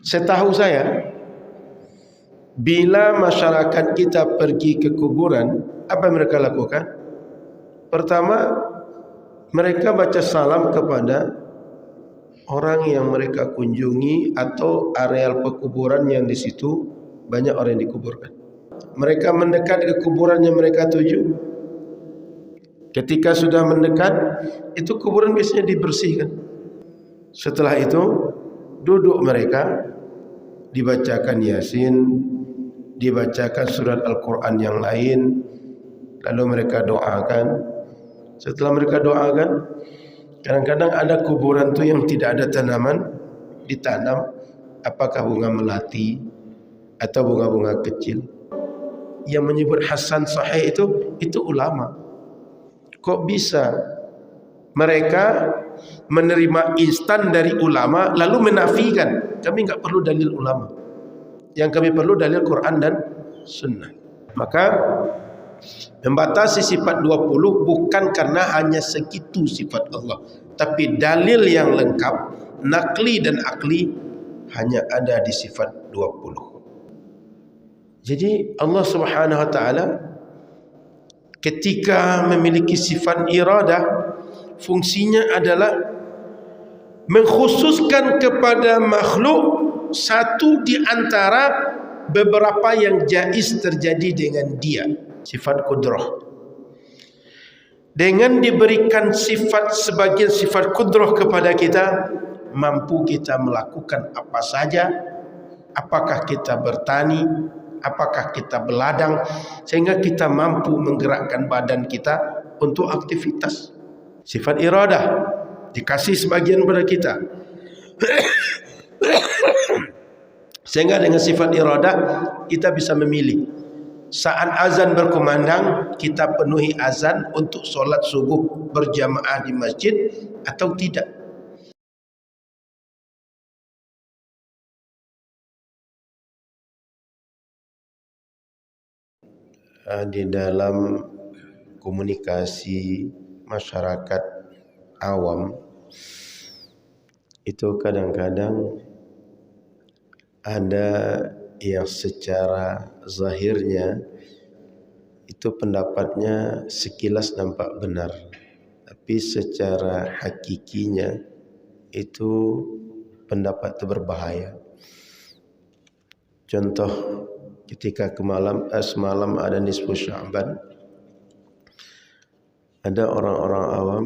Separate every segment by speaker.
Speaker 1: Setahu saya, bila masyarakat kita pergi ke kuburan, apa yang mereka lakukan? Pertama, mereka baca salam kepada orang yang mereka kunjungi atau areal pekuburan yang di situ banyak orang yang dikuburkan. Mereka mendekat ke kuburan yang mereka tuju. Ketika sudah mendekat, itu kuburan biasanya dibersihkan. Setelah itu, duduk mereka, dibacakan Yasin, dibacakan surat Al-Quran yang lain, lalu mereka doakan. Setelah mereka doakan, kadang-kadang ada kuburan tu yang tidak ada tanaman, ditanam apakah bunga melati atau bunga-bunga kecil. Yang menyebut hasan sahih itu ulama. Kok bisa mereka menerima instan dari ulama lalu menafikan? Kami enggak perlu dalil ulama. Yang kami perlu dalil Quran dan Sunnah. Maka membatasi sifat 20 bukan karena hanya segitu sifat Allah, tapi dalil yang lengkap, nakli dan akli hanya ada di sifat 20. Jadi Allah Subhanahu wa taala ketika memiliki sifat iradah, fungsinya adalah mengkhususkan kepada makhluk satu di antara beberapa yang jaiz terjadi dengan dia, sifat kudrah. Dengan diberikan sifat sebagian sifat kudrah kepada kita, mampu kita melakukan apa saja. Apakah kita bertani, apakah kita beladang, sehingga kita mampu menggerakkan badan kita untuk aktivitas. Sifat iradah dikasih sebagian pada kita. Sehingga dengan sifat iradah kita bisa memilih. Saat azan berkumandang, kita penuhi azan untuk solat subuh berjamaah di masjid atau tidak. Di dalam komunikasi masyarakat awam itu kadang-kadang ada yang secara zahirnya itu pendapatnya sekilas nampak benar, tapi secara hakikinya itu pendapat itu berbahaya. Contoh, ketika semalam ada nisfu Sya'ban, ada orang-orang awam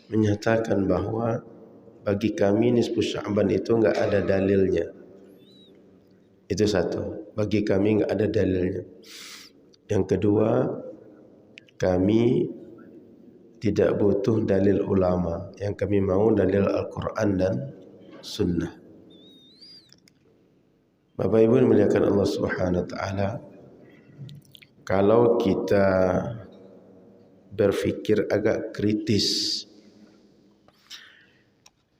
Speaker 1: menyatakan bahwa bagi kami nisfu Sya'ban itu enggak ada dalilnya. Itu satu, bagi kami enggak ada dalilnya. Yang kedua, kami tidak butuh dalil ulama, yang kami mau dalil Al-Quran dan Sunnah. Bapak Ibu dimuliakan Allah Subhanahu wa taala, kalau kita berfikir agak kritis,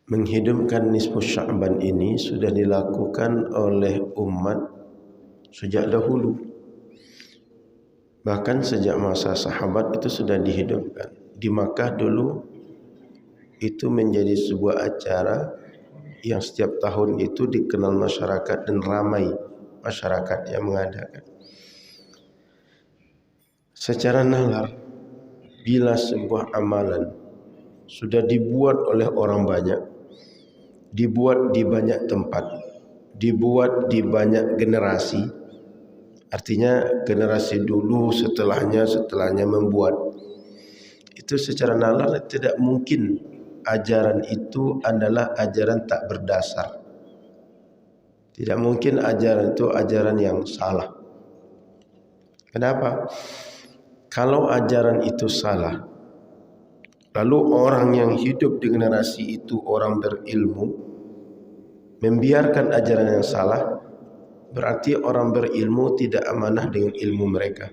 Speaker 1: menghidupkan nisfu Sya'ban ini sudah dilakukan oleh umat sejak dahulu. Bahkan sejak masa sahabat itu sudah dihidupkan. Di Makkah dulu itu menjadi sebuah acara yang setiap tahun itu dikenal masyarakat dan ramai masyarakat yang mengadakan. Secara nalar, bila sebuah amalan sudah dibuat oleh orang banyak, dibuat di banyak tempat, dibuat di banyak generasi, artinya generasi dulu setelahnya membuat, itu secara nalar tidak mungkin ajaran itu adalah ajaran tak berdasar. Tidak mungkin ajaran itu ajaran yang salah. Kenapa? Kalau ajaran itu salah, lalu orang yang hidup di generasi itu orang berilmu membiarkan ajaran yang salah, berarti orang berilmu tidak amanah dengan ilmu mereka.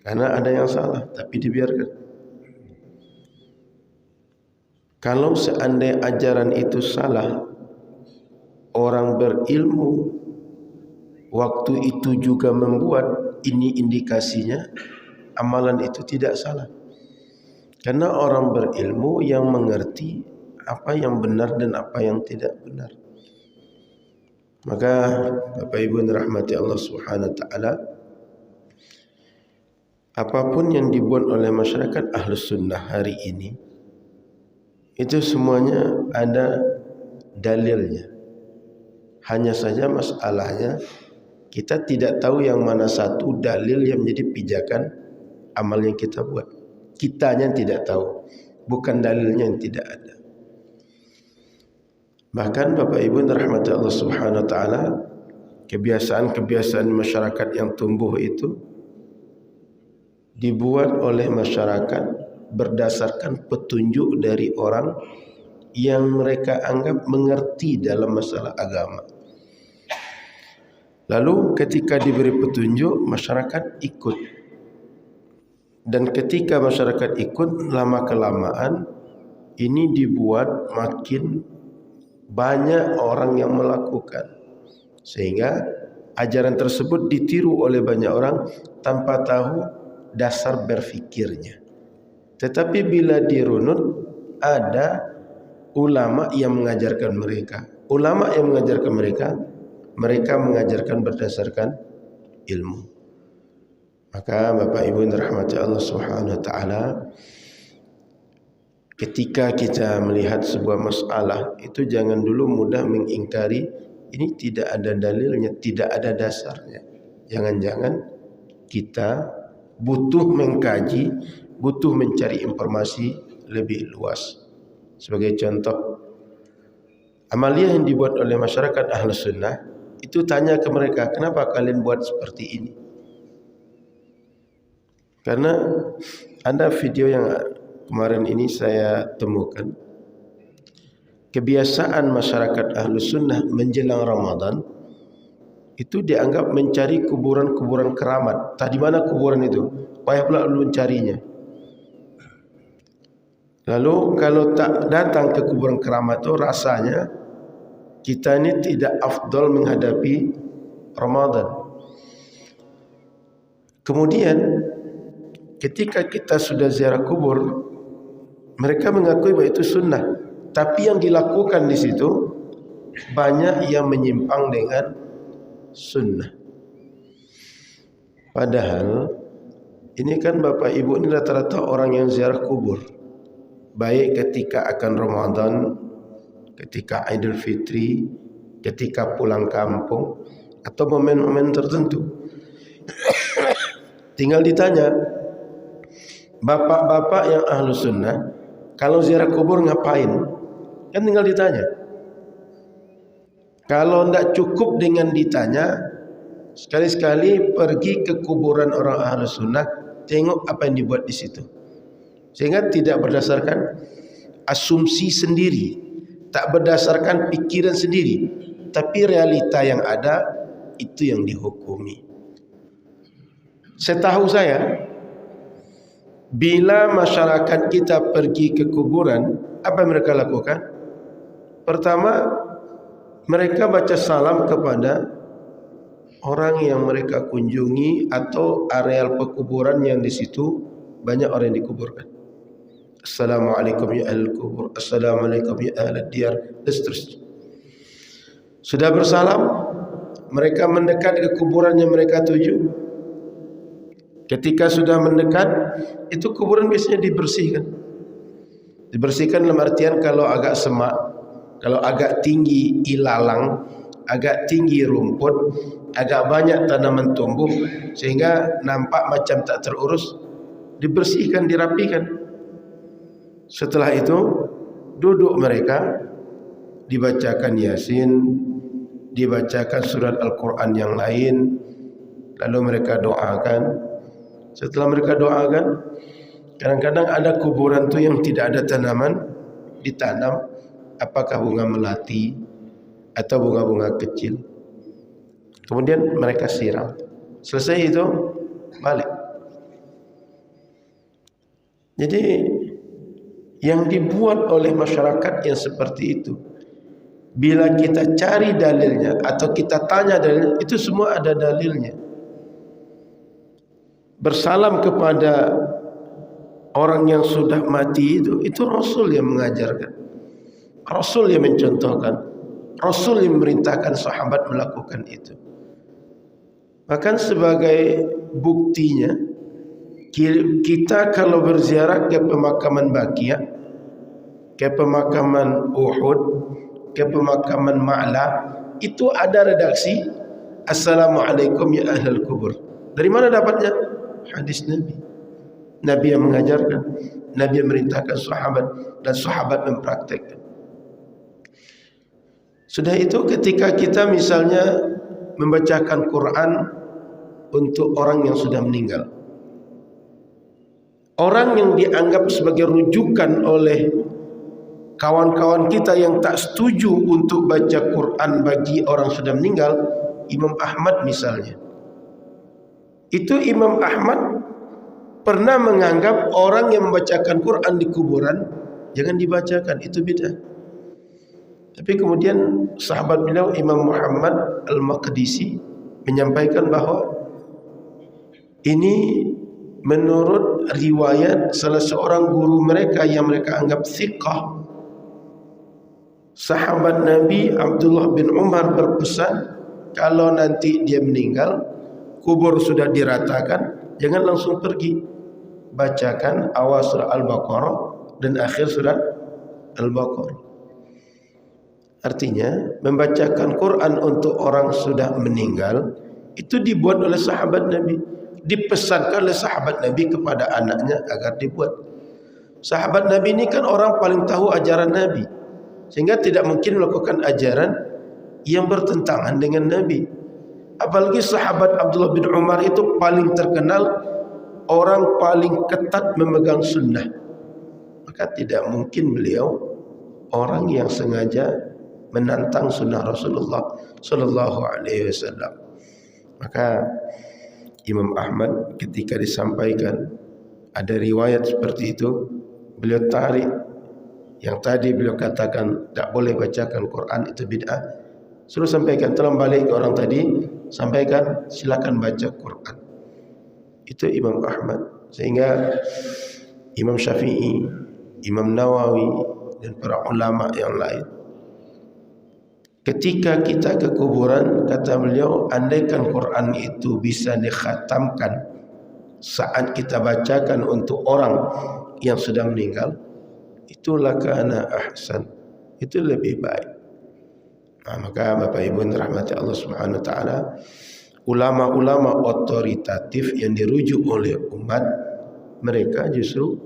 Speaker 1: Karena ada yang salah tapi dibiarkan. Kalau seandainya ajaran itu salah, orang berilmu waktu itu juga membuat, ini indikasinya amalan itu tidak salah. Karena orang berilmu yang mengerti apa yang benar dan apa yang tidak benar. Maka Bapak Ibu yang dirahmati Allah Subhanahu wa taala, apapun yang dibuat oleh masyarakat Ahlus Sunnah hari ini, itu semuanya ada dalilnya. Hanya saja masalahnya kita tidak tahu yang mana satu dalil yang menjadi pijakan amal yang kita buat. Kitanya tidak tahu, bukan dalilnya yang tidak ada. Bahkan Bapak Ibu rahmati Allah Subhanahu wa taala, kebiasaan-kebiasaan masyarakat yang tumbuh itu dibuat oleh masyarakat berdasarkan petunjuk dari orang yang mereka anggap mengerti dalam masalah agama. Lalu ketika diberi petunjuk, masyarakat ikut. Dan ketika masyarakat ikut, lama-kelamaan ini dibuat makin banyak orang yang melakukan, sehingga ajaran tersebut ditiru oleh banyak orang tanpa tahu dasar berfikirnya. Tetapi bila dirunut, ada ulama yang mengajarkan mereka. Ulama yang mengajarkan mereka mengajarkan berdasarkan ilmu. Maka Bapak Ibu yang dirahmati Allah Subhanahu wa taala, ketika kita melihat sebuah masalah itu jangan dulu mudah mengingkari ini tidak ada dalilnya, tidak ada dasarnya. Jangan-jangan kita butuh mengkaji, butuh mencari informasi lebih luas. Sebagai contoh, amalia yang dibuat oleh masyarakat Ahlus Sunnah, itu tanya ke mereka, kenapa kalian buat seperti ini? Karena ada video yang kemarin ini saya temukan, kebiasaan masyarakat Ahlus Sunnah menjelang Ramadan itu dianggap mencari kuburan-kuburan keramat. Tadi mana kuburan itu? Payah pula lu mencarinya. Lalu kalau tak datang ke kuburan keramat itu, rasanya kita ini tidak afdal menghadapi Ramadan. Kemudian ketika kita sudah ziarah kubur, mereka mengakui bahwa itu sunnah, tapi yang dilakukan di situ banyak yang menyimpang dengan sunnah. Padahal ini kan Bapak Ibu ini rata-rata orang yang ziarah kubur, baik ketika akan Ramadan, ketika Idul Fitri, ketika pulang kampung, atau momen-momen tertentu. Tinggal ditanya, bapak-bapak yang Ahlus Sunnah, kalau ziarah kubur ngapain? Kan tinggal ditanya. Kalau tidak cukup dengan ditanya, sekali-sekali pergi ke kuburan orang Ahlus Sunnah, tengok apa yang dibuat di situ. Sehingga tidak berdasarkan asumsi sendiri, tak berdasarkan pikiran sendiri, tapi realita yang ada itu yang dihukumi. Setahu saya, bila masyarakat kita pergi ke kuburan, apa yang mereka lakukan? Pertama, mereka baca salam kepada orang yang mereka kunjungi atau areal pekuburan yang di situ banyak orang yang dikuburkan. Assalamualaikum ya ahlul kubur, assalamualaikum ya ahlad diyar, dan seterusnya. Sudah bersalam, mereka mendekat ke kuburan yang mereka tuju. Ketika sudah mendekat, itu kuburan biasanya dibersihkan. Dibersihkan dalam artian kalau agak semak, kalau agak tinggi ilalang, agak tinggi rumput, agak banyak tanaman tumbuh sehingga nampak macam tak terurus, dibersihkan, dirapikan. Setelah itu duduk mereka, dibacakan Yasin, dibacakan surat Al-Quran yang lain, lalu mereka doakan. Setelah mereka doakan, kadang-kadang ada kuburan tu yang tidak ada tanaman, ditanam apakah bunga melati atau bunga-bunga kecil. Kemudian mereka siram. Selesai itu balik. Jadi yang dibuat oleh masyarakat yang seperti itu, bila kita cari dalilnya atau kita tanya dalilnya, itu semua ada dalilnya. Bersalam kepada orang yang sudah mati itu Rasul yang mengajarkan, Rasul yang mencontohkan. Rasul yang memerintahkan sahabat melakukan itu. Bahkan sebagai buktinya, kita kalau berziarah ke pemakaman Baqiyah, ke pemakaman Uhud, ke pemakaman Ma'la, itu ada redaksi Assalamualaikum ya ahlal kubur. Dari mana dapatnya? Hadis Nabi. Nabi yang mengajarkan, Nabi yang memerintahkan sahabat, dan sahabat mempraktekkan. Sudah itu ketika kita misalnya membacakan Quran untuk orang yang sudah meninggal, orang yang dianggap sebagai rujukan oleh kawan-kawan kita yang tak setuju untuk baca Quran bagi orang sudah meninggal, Imam Ahmad misalnya. Itu Imam Ahmad pernah menganggap orang yang membacakan Quran di kuburan jangan dibacakan, itu bid'ah. Tapi kemudian sahabat beliau Imam Muhammad Al-Maqdisi menyampaikan bahawa ini menurut riwayat salah seorang guru mereka yang mereka anggap thiqah. Sahabat Nabi Abdullah bin Umar berpesan, kalau nanti dia meninggal, kubur sudah diratakan, jangan langsung pergi, bacakan awal surah Al-Baqarah dan akhir surah Al-Baqarah. Artinya membacakan Quran untuk orang sudah meninggal itu dibuat oleh sahabat Nabi, dipesankan oleh sahabat Nabi kepada anaknya agar dibuat. Sahabat Nabi ini kan orang paling tahu ajaran Nabi, sehingga tidak mungkin melakukan ajaran yang bertentangan dengan Nabi. Apalagi sahabat Abdullah bin Umar itu paling terkenal orang paling ketat memegang sunnah, maka tidak mungkin beliau orang yang sengaja menantang sunnah Rasulullah Sallallahu Alaihi Wasallam. Maka Imam Ahmad ketika disampaikan ada riwayat seperti itu, beliau tarik yang tadi beliau katakan tak boleh bacakan Quran itu bid'ah, suruh sampaikan, tolong balik ke orang tadi, sampaikan silakan baca Quran. Itu Imam Ahmad. Sehingga Imam Syafi'i, Imam Nawawi dan para ulama yang lain, ketika kita ke kuburan, kata beliau, andaikan Quran itu bisa dikhatamkan saat kita bacakan untuk orang yang sudah meninggal, itulah kana ahsan, itu lebih baik. Maka Bapak Ibu yang dirahmati Allah Subhanahu wa taala, ulama-ulama otoritatif yang dirujuk oleh umat, mereka justru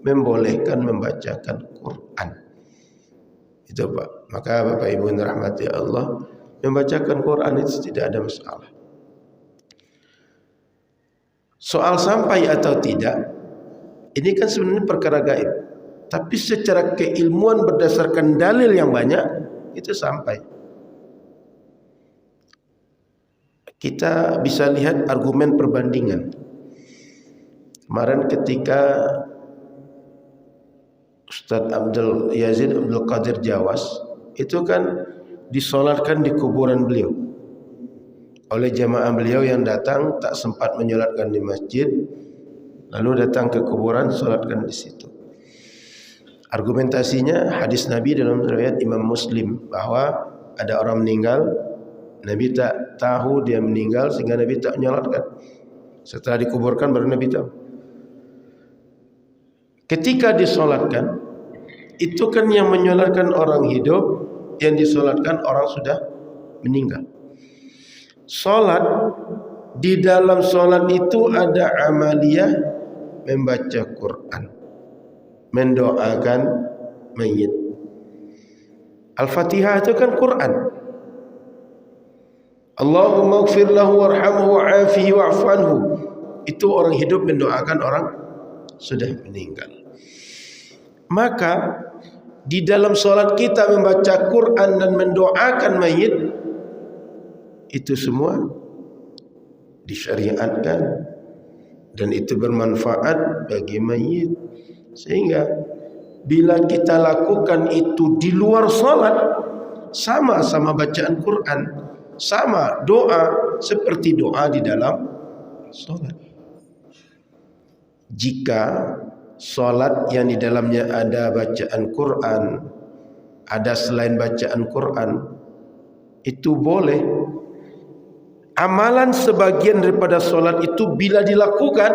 Speaker 1: membolehkan membacakan Quran. Itu Pak. Maka Bapak Ibu yang dirahmati Allah, membacakan Quran itu tidak ada masalah. Soal sampai atau tidak, ini kan sebenarnya perkara gaib. Tapi secara keilmuan berdasarkan dalil yang banyak, itu sampai. Kita bisa lihat argumen perbandingan. Kemarin ketika Ustaz Abdul Yazid Abdul Qadir Jawas itu kan disolatkan di kuburan beliau oleh jamaah beliau yang datang tak sempat menyolatkan di masjid, lalu datang ke kuburan solatkan di situ. Argumentasinya hadis Nabi dalam riwayat Imam Muslim bahwa ada orang meninggal, Nabi tak tahu dia meninggal sehingga Nabi tak menyolatkan. Setelah dikuburkan baru Nabi tahu. Ketika disolatkan, itu kan yang menyolatkan orang hidup, yang disolatkan orang sudah meninggal. Solat, di dalam solat itu ada amaliyah membaca Quran, mendoakan mayit. Al-Fatihah itu kan Quran. Allahumma ighfir lahu warhamhu wa'afihi wa'fu anhu. Itu orang hidup mendoakan orang sudah meninggal. Maka di dalam solat kita membaca Quran dan mendoakan mayit, itu semua disyariatkan dan itu bermanfaat bagi mayit. Sehingga bila kita lakukan itu di luar solat, sama-sama bacaan Quran, sama doa seperti doa di dalam solat. Jika solat yang di dalamnya ada bacaan Quran, ada selain bacaan Quran, itu boleh. Amalan sebagian daripada solat itu bila dilakukan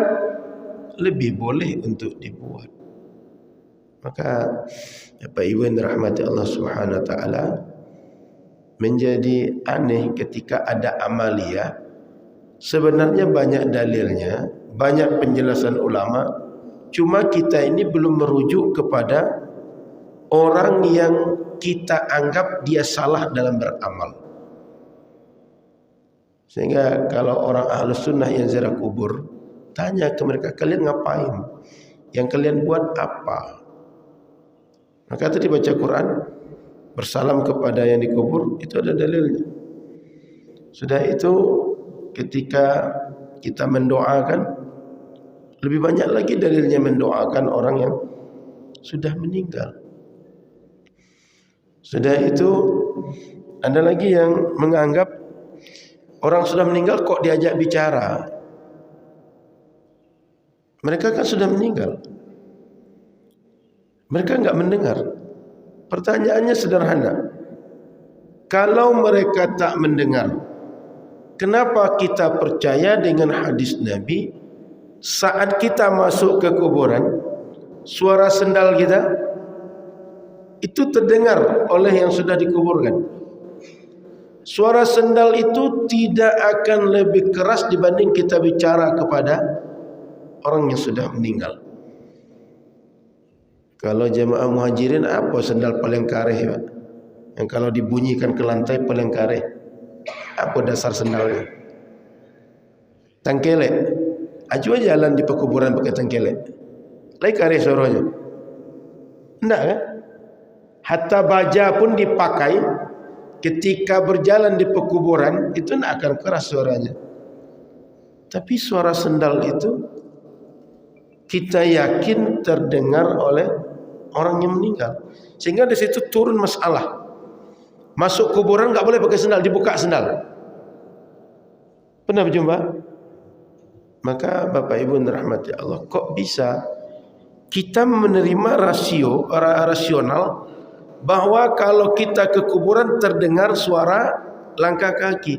Speaker 1: lebih boleh untuk dibuat. Maka Bapak Ibu yang dirahmati Allah Subhanahu wa taala, menjadi aneh ketika ada amalia sebenarnya banyak dalilnya, banyak penjelasan ulama, cuma kita ini belum merujuk kepada orang yang kita anggap dia salah dalam beramal. Sehingga kalau orang Ahlus Sunnah yang ziarah kubur, tanya ke mereka, kalian ngapain? Yang kalian buat apa? Maka tadi baca Quran, bersalam kepada yang dikubur, itu ada dalilnya. Sudah itu ketika kita mendoakan, lebih banyak lagi dalilnya mendoakan orang yang sudah meninggal. Sudah itu ada lagi yang menganggap orang sudah meninggal kok diajak bicara. Mereka kan sudah meninggal. Mereka enggak mendengar. Pertanyaannya sederhana. Kalau mereka tak mendengar, kenapa kita percaya dengan hadis Nabi saat kita masuk ke kuburan, suara sendal kita itu terdengar oleh yang sudah dikuburkan. Suara sendal itu tidak akan lebih keras dibanding kita bicara kepada orang yang sudah meninggal. Kalau jemaah muhajirin, apa sendal paling kareh, Pak? Yang kalau dibunyikan ke lantai paling kareh. Apa dasar sendalnya? Tangkelek. Ajua jalan di pekuburan pakai tangkelek. Lai kareh suaranya. Enggak kan? Hatta baja pun dipakai, ketika berjalan di pekuburan itu tidak akan keras suaranya. Tapi suara sendal itu kita yakin terdengar oleh orang yang meninggal. Sehingga di situ turun masalah. Masuk kuburan enggak boleh pakai sendal, dibuka sendal. Pernah berjumpa? Maka Bapak Ibu dirahmati Allah, kok bisa kita menerima rasional bahwa kalau kita ke kuburan terdengar suara langkah kaki.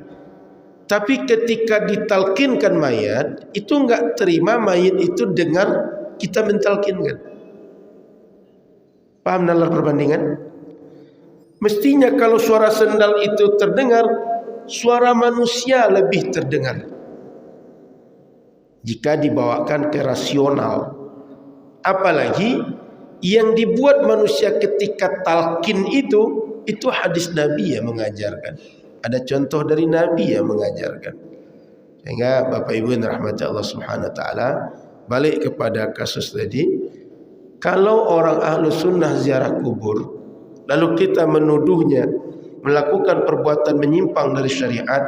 Speaker 1: Tapi ketika ditalkinkan mayat, itu enggak terima mayat itu dengar kita mentalkinkan. Paham nalar perbandingan? Mestinya kalau suara sendal itu terdengar, suara manusia lebih terdengar. Jika dibawakan ke rasional. Apalagi yang dibuat manusia ketika talqin itu hadis Nabi yang mengajarkan. Ada contoh dari Nabi yang mengajarkan. Sehingga Bapak Ibu yang dirahmati Allah Subhanahu wa taala, balik kepada kasus tadi, kalau orang Ahlus Sunnah ziarah kubur, lalu kita menuduhnya melakukan perbuatan menyimpang dari syariat,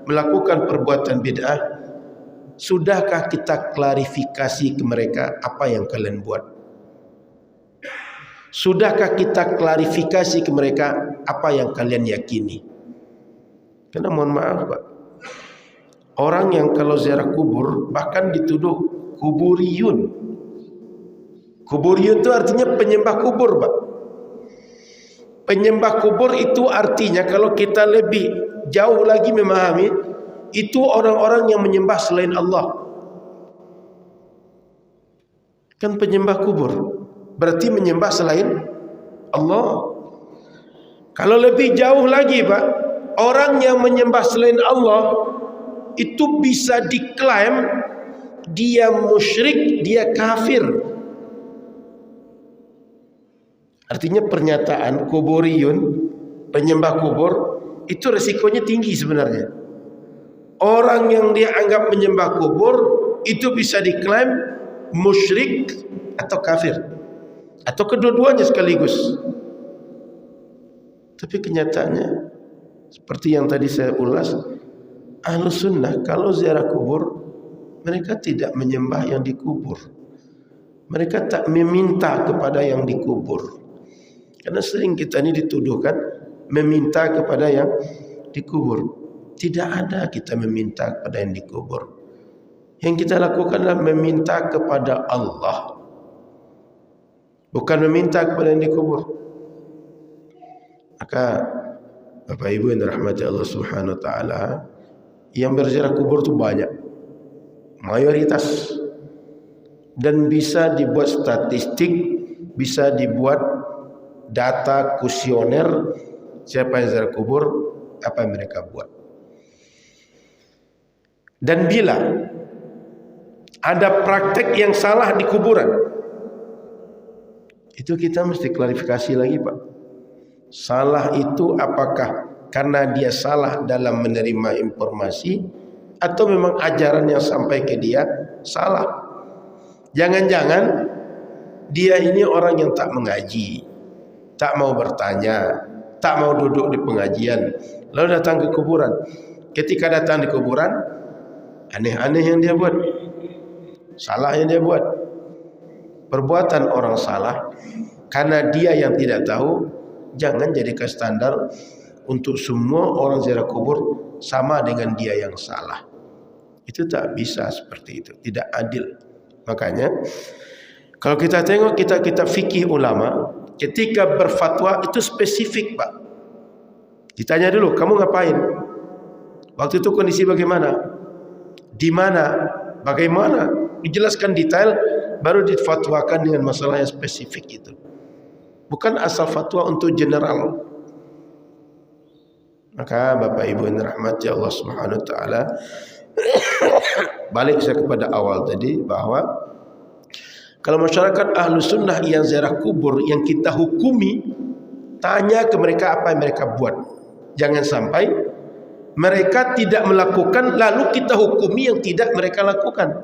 Speaker 1: melakukan perbuatan bid'ah, sudahkah kita klarifikasi ke mereka apa yang kalian buat? Sudahkah kita klarifikasi ke mereka apa yang kalian yakini? Karena mohon maaf Pak, orang yang kalau ziarah kubur bahkan dituduh kuburiyun. Kuburiyun itu artinya penyembah kubur Pak. Penyembah kubur itu artinya kalau kita lebih jauh lagi memahami, itu orang-orang yang menyembah selain Allah. Kan penyembah kubur berarti menyembah selain Allah. Kalau lebih jauh lagi Pak, orang yang menyembah selain Allah itu bisa diklaim dia musyrik, dia kafir. Artinya pernyataan kuburiyun, penyembah kubur, itu resikonya tinggi sebenarnya. Orang yang dia anggap menyembah kubur itu bisa diklaim musyrik atau kafir, atau kedua-duanya sekaligus. Tapi kenyataannya seperti yang tadi saya ulas, Ahlus Sunnah kalau ziarah kubur mereka tidak menyembah yang dikubur. Mereka tak meminta kepada yang dikubur. Karena sering kita ini dituduhkan meminta kepada yang dikubur. Tidak ada kita meminta kepada yang dikubur. Yang kita lakukan adalah meminta kepada Allah, bukan meminta kepada yang dikubur. Maka Bapak Ibu yang dirahmati Allah Subhanahu wa taala, yang berziarah kubur itu banyak. Mayoritas. Dan bisa dibuat statistik, bisa dibuat data kuesioner siapa yang ziarah kubur, apa yang mereka buat. Dan bila ada praktek yang salah di kuburan, itu kita mesti klarifikasi lagi, Pak. Salah itu apakah karena dia salah dalam menerima informasi, atau memang ajaran yang sampai ke dia salah? Jangan-jangan dia ini orang yang tak mengaji, tak mau bertanya, tak mau duduk di pengajian, lalu datang ke kuburan. Ketika datang di kuburan, aneh-aneh yang dia buat, salah yang dia buat. Perbuatan orang salah karena dia yang tidak tahu, jangan jadikan standar untuk semua orang ziarah kubur sama dengan dia yang salah. Itu tak bisa seperti itu, tidak adil. Makanya kalau kita tengok kitab-kitab fikih ulama, ketika berfatwa itu spesifik, Pak. Ditanya dulu, kamu ngapain? Waktu itu kondisi bagaimana? Di mana? Bagaimana? Dijelaskan detail, baru difatwakan dengan masalah yang spesifik itu. Bukan asal fatwa untuk general. Maka Bapak Ibu yang dirahmati Allah Subhanahu wa taala, balik saya kepada awal tadi, bahwa kalau masyarakat ahlu sunnah yang ziarah kubur yang kita hukumi, tanya ke mereka apa yang mereka buat. Jangan sampai mereka tidak melakukan lalu kita hukumi yang tidak mereka lakukan.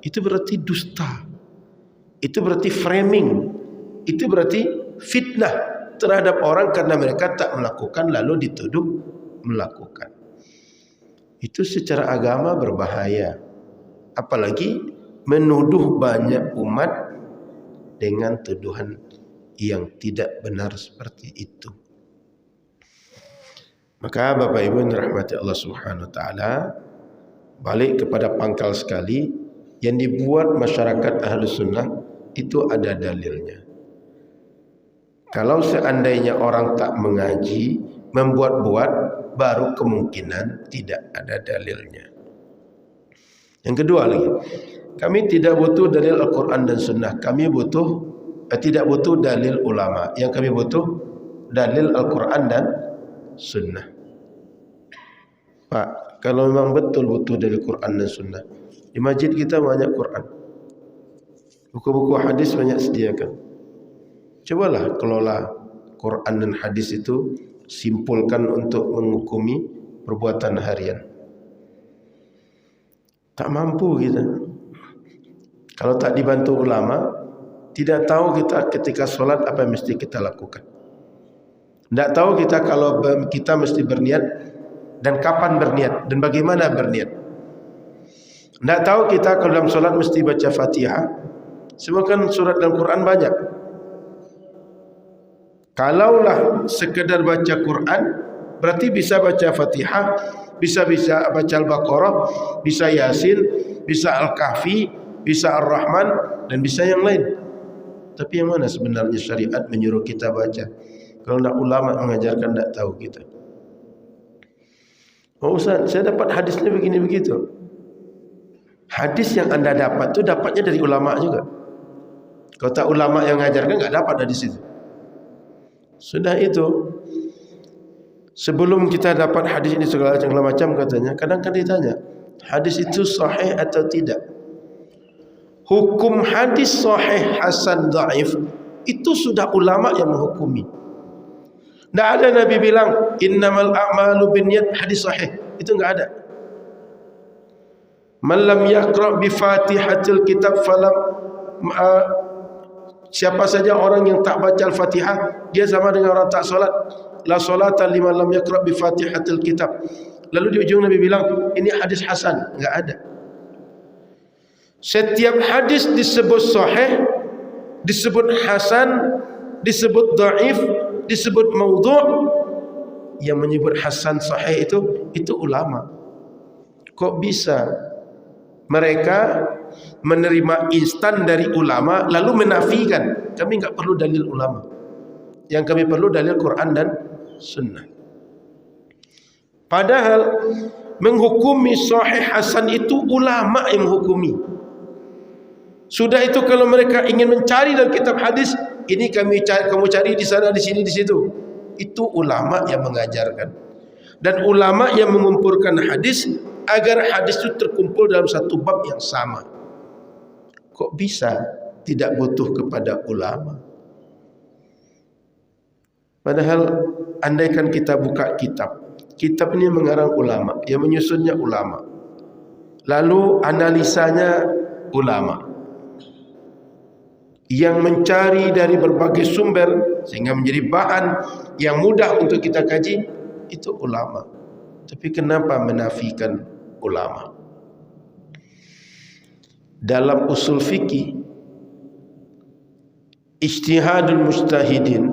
Speaker 1: Itu berarti dusta, itu berarti framing, itu berarti fitnah terhadap orang karena mereka tak melakukan lalu dituduh melakukan. Itu secara agama berbahaya. Apalagi menuduh banyak umat dengan tuduhan yang tidak benar seperti itu. Maka Bapak Ibu yang dirahmati Allah Subhanahu wa taala, balik kepada pangkal sekali, yang dibuat masyarakat Ahlus Sunnah itu ada dalilnya. Kalau seandainya orang tak mengaji, membuat-buat, baru kemungkinan tidak ada dalilnya. Yang kedua lagi, kami tidak butuh dalil Al-Quran dan Sunnah. Kami tidak butuh dalil ulama. Yang kami butuh dalil Al-Quran dan Sunnah. Pak, kalau memang betul butuh dalil Quran dan Sunnah, di masjid kita banyak Quran, buku-buku hadis banyak sediakan. Cobalah kelola Quran dan hadis itu, simpulkan untuk menghukumi perbuatan harian. Tak mampu kita. Kalau tak dibantu ulama, tidak tahu kita ketika sholat apa yang mesti kita lakukan. Tidak tahu kita kalau kita mesti berniat dan kapan berniat dan bagaimana berniat. Tidak tahu kita kalau dalam sholat mesti baca Fatihah. Semua kan surat dalam Quran banyak. Kalaulah sekedar baca Quran, berarti bisa baca Fatihah, bisa baca Al-Baqarah, bisa Yasin, bisa Al-Kahfi, bisa Ar-Rahman, dan bisa yang lain. Tapi yang mana sebenarnya syariat menyuruh kita baca? Kalau tidak ulama mengajarkan, tidak tahu kita. Oh Ustaz, saya dapat hadisnya begini begitu. Hadis yang anda dapat itu dapatnya dari ulama juga. Kalau tak ulama yang mengajarkan, tidak dapat dari situ. Sudah itu, sebelum kita dapat hadis ini segala macam katanya, kadang-kadang ditanya, hadis itu sahih atau tidak? Hukum hadis sahih, hasan, dhaif itu sudah ulama yang menghukumi. Tidak ada Nabi bilang innamal a'malu binniyat, hadis sahih. Itu enggak ada. Man lam yaqra bi Fatihatil kitab falam, siapa saja orang yang tak baca Al-Fatihah, dia sama dengan orang tak solat. La solata liman lam yaqra bi Fatihatil kitab. Lalu di ujung Nabi bilang ini hadis hasan. Enggak ada. Setiap hadis disebut sahih, disebut hasan, disebut dhaif, disebut maudhu'. Yang menyebut hasan sahih itu ulama. Kok bisa mereka menerima instan dari ulama lalu menafikan? Kami enggak perlu dalil ulama. Yang kami perlu dalil Quran dan Sunnah. Padahal menghukumi sahih hasan itu ulama yang menghukumi. Sudah itu kalau mereka ingin mencari dalam kitab hadis, ini kamu cari di sana, di sini, di situ. Itu ulama yang mengajarkan. Dan ulama yang mengumpulkan hadis agar hadis itu terkumpul dalam satu bab yang sama. Kok bisa tidak butuh kepada ulama? Padahal andaikan kita buka kitab ini mengarang ulama, yang menyusunnya ulama, lalu analisanya ulama, yang mencari dari berbagai sumber sehingga menjadi bahan yang mudah untuk kita kaji, itu ulama. Tapi kenapa menafikan ulama? Dalam usul fikih, ijtihadul mujtahidin,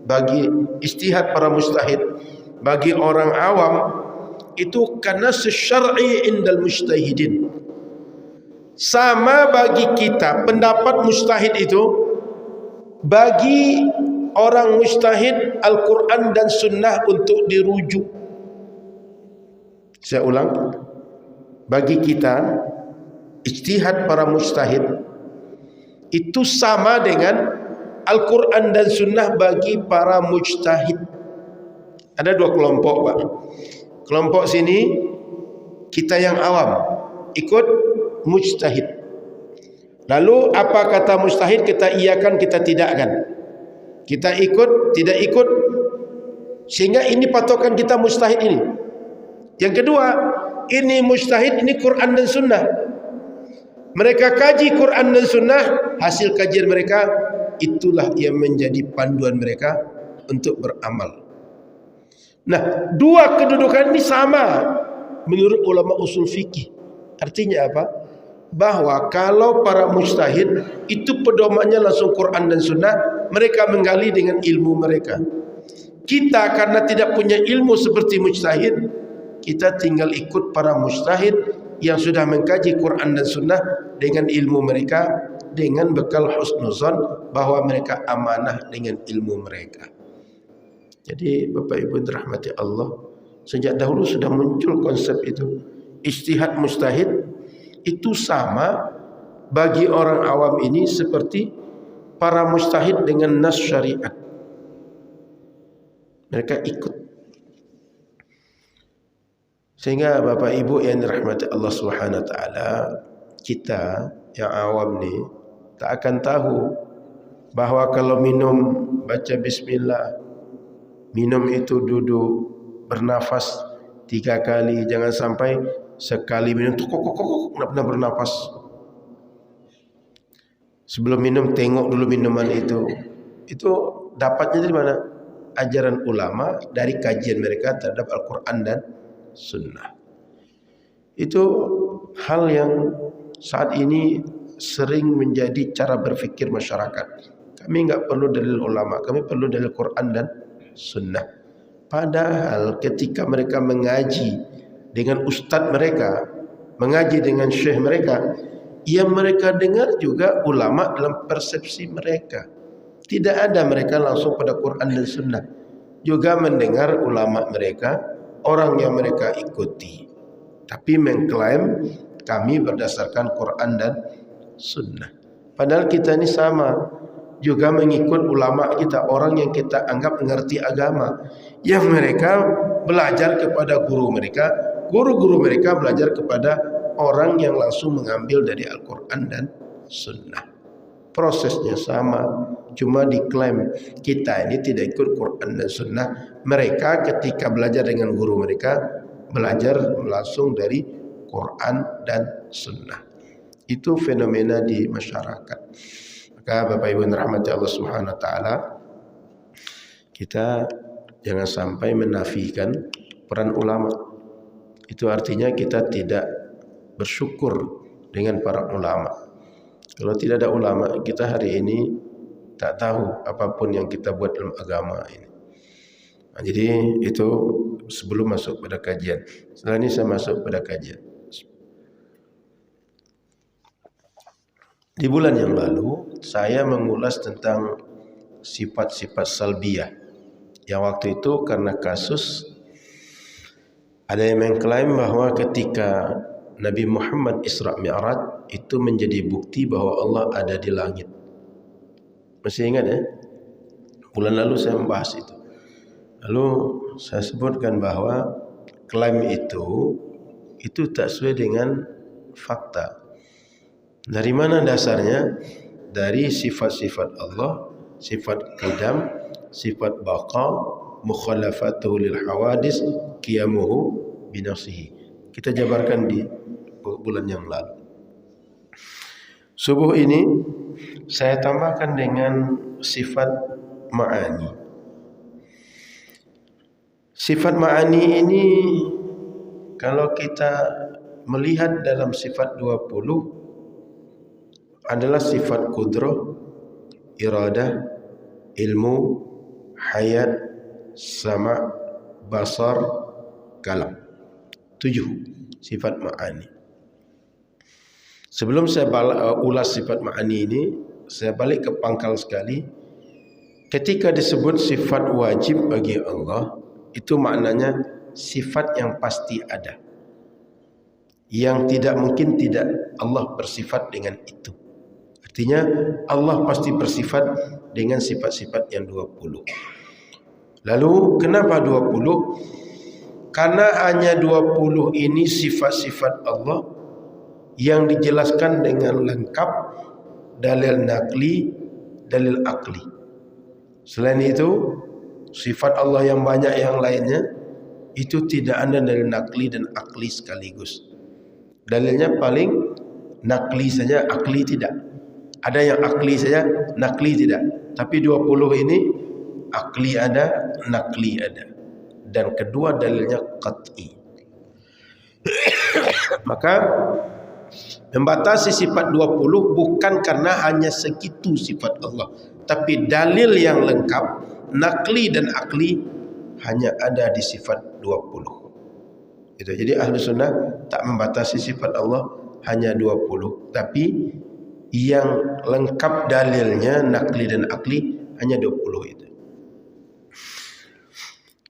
Speaker 1: bagi ijtihad para mujtahid bagi orang awam itu karena syar'i indal mujtahidin. Sama bagi kita, pendapat mujtahid itu bagi orang mujtahid Al-Quran dan Sunnah untuk dirujuk. Saya ulang, bagi kita ijtihad para mujtahid itu sama dengan Al-Quran dan Sunnah bagi para mujtahid. Ada dua kelompok, Pak. Kelompok sini kita yang awam ikut mujtahid. Lalu apa kata mujtahid kita iakan, kita tidakkan. Kita ikut, tidak ikut. Sehingga ini patokan kita mujtahid ini. Yang kedua, ini mujtahid, ini Quran dan Sunnah. Mereka kaji Quran dan Sunnah, hasil kajian mereka itulah yang menjadi panduan mereka untuk beramal. Nah, dua kedudukan ini sama menurut ulama usul fikih. Artinya apa? Bahwa kalau para mujtahid itu pedomannya langsung Quran dan Sunnah, mereka menggali dengan ilmu mereka. Kita karena tidak punya ilmu seperti mujtahid, kita tinggal ikut para mujtahid yang sudah mengkaji Quran dan Sunnah dengan ilmu mereka, dengan bekal husnuzan bahwa mereka amanah dengan ilmu mereka. Jadi Bapak Ibu dirahmati Allah, sejak dahulu sudah muncul konsep itu. Ijtihad mujtahid itu sama bagi orang awam ini seperti para mujtahid dengan nas syariat. Mereka ikut. Sehingga Bapak Ibu yang dirahmati Allah Subhanahu wa taala, kita yang awam ni tak akan tahu bahwa kalau minum baca bismillah, minum itu duduk bernafas 3 kali, jangan sampai sekali minum nak pernah bernafas. Sebelum minum tengok dulu minuman itu. Itu dapatnya dari mana? Ajaran ulama dari kajian mereka terhadap Al-Quran dan Sunnah. Itu hal yang saat ini sering menjadi cara berfikir masyarakat. Kami enggak perlu dalil ulama, kami perlu dalil Quran dan Sunnah. Padahal ketika mereka mengaji dengan ustadz mereka, mengaji dengan syekh mereka, yang mereka dengar juga ulama dalam persepsi mereka. Tidak ada mereka langsung pada Quran dan Sunnah. Juga mendengar ulama mereka, orang yang mereka ikuti. Tapi mengklaim kami berdasarkan Quran dan Sunnah. Padahal kita ini sama, juga mengikut ulama kita, orang yang kita anggap mengerti agama, yang mereka belajar kepada guru mereka, guru-guru mereka belajar kepada orang yang langsung mengambil dari Al-Quran dan Sunnah. Prosesnya sama, cuma diklaim kita ini tidak ikut Quran dan Sunnah. Mereka ketika belajar dengan guru mereka, belajar langsung dari Quran dan Sunnah. Itu fenomena di masyarakat. Maka Bapak Ibu yang dirahmati Allah Subhanahu wa taala, kita jangan sampai menafikan peran ulama. Itu artinya kita tidak bersyukur dengan para ulama. Kalau tidak ada ulama, kita hari ini tak tahu apapun yang kita buat dalam agama ini. Nah, jadi itu sebelum masuk pada kajian. Setelah ini saya masuk pada kajian. Di bulan yang lalu saya mengulas tentang sifat-sifat salbiyah. Yang waktu itu karena kasus Ada yang mengklaim bahawa ketika Nabi Muhammad Isra Mi'raj itu menjadi bukti bahawa Allah ada di langit. Masih ingat ya? Bulan lalu saya membahas itu. Lalu saya sebutkan bahawa klaim itu tak sesuai dengan fakta. Dari mana dasarnya? Dari sifat-sifat Allah, sifat qidam, sifat baqa, mukhalafatuhu lil hawadis, qiyamuhu binafsihi. Kita jabarkan di bulan yang lalu. Subuh ini saya tambahkan dengan sifat ma'ani. Sifat ma'ani ini kalau kita melihat dalam sifat 20 adalah sifat qudrah, iradah, ilmu, hayat, sama', basar, kalam. 7 sifat ma'ani. Sebelum saya ulas sifat ma'ani ini, saya balik ke pangkal sekali. Ketika disebut sifat wajib bagi Allah, itu maknanya sifat yang pasti ada, yang tidak mungkin tidak Allah bersifat dengan itu. Artinya Allah pasti bersifat dengan sifat-sifat yang 20. Lalu kenapa 20? Karena hanya 20 ini sifat-sifat Allah yang dijelaskan dengan lengkap, dalil naqli, dalil akli. Selain itu, sifat Allah yang banyak yang lainnya itu tidak ada dalil naqli dan akli sekaligus. Dalilnya paling naqli saja, akli tidak. Ada yang akli saja, naqli tidak. Tapi 20 ini akli ada, naqli ada. Dan kedua dalilnya qat'i. Maka membatasi sifat 20 bukan karena hanya segitu sifat Allah, tapi dalil yang lengkap, naqli dan akli hanya ada di sifat 20. Itu. Jadi ahli sunnah tak membatasi sifat Allah hanya 20, tapi yang lengkap dalilnya naqli dan akli hanya 20 itu.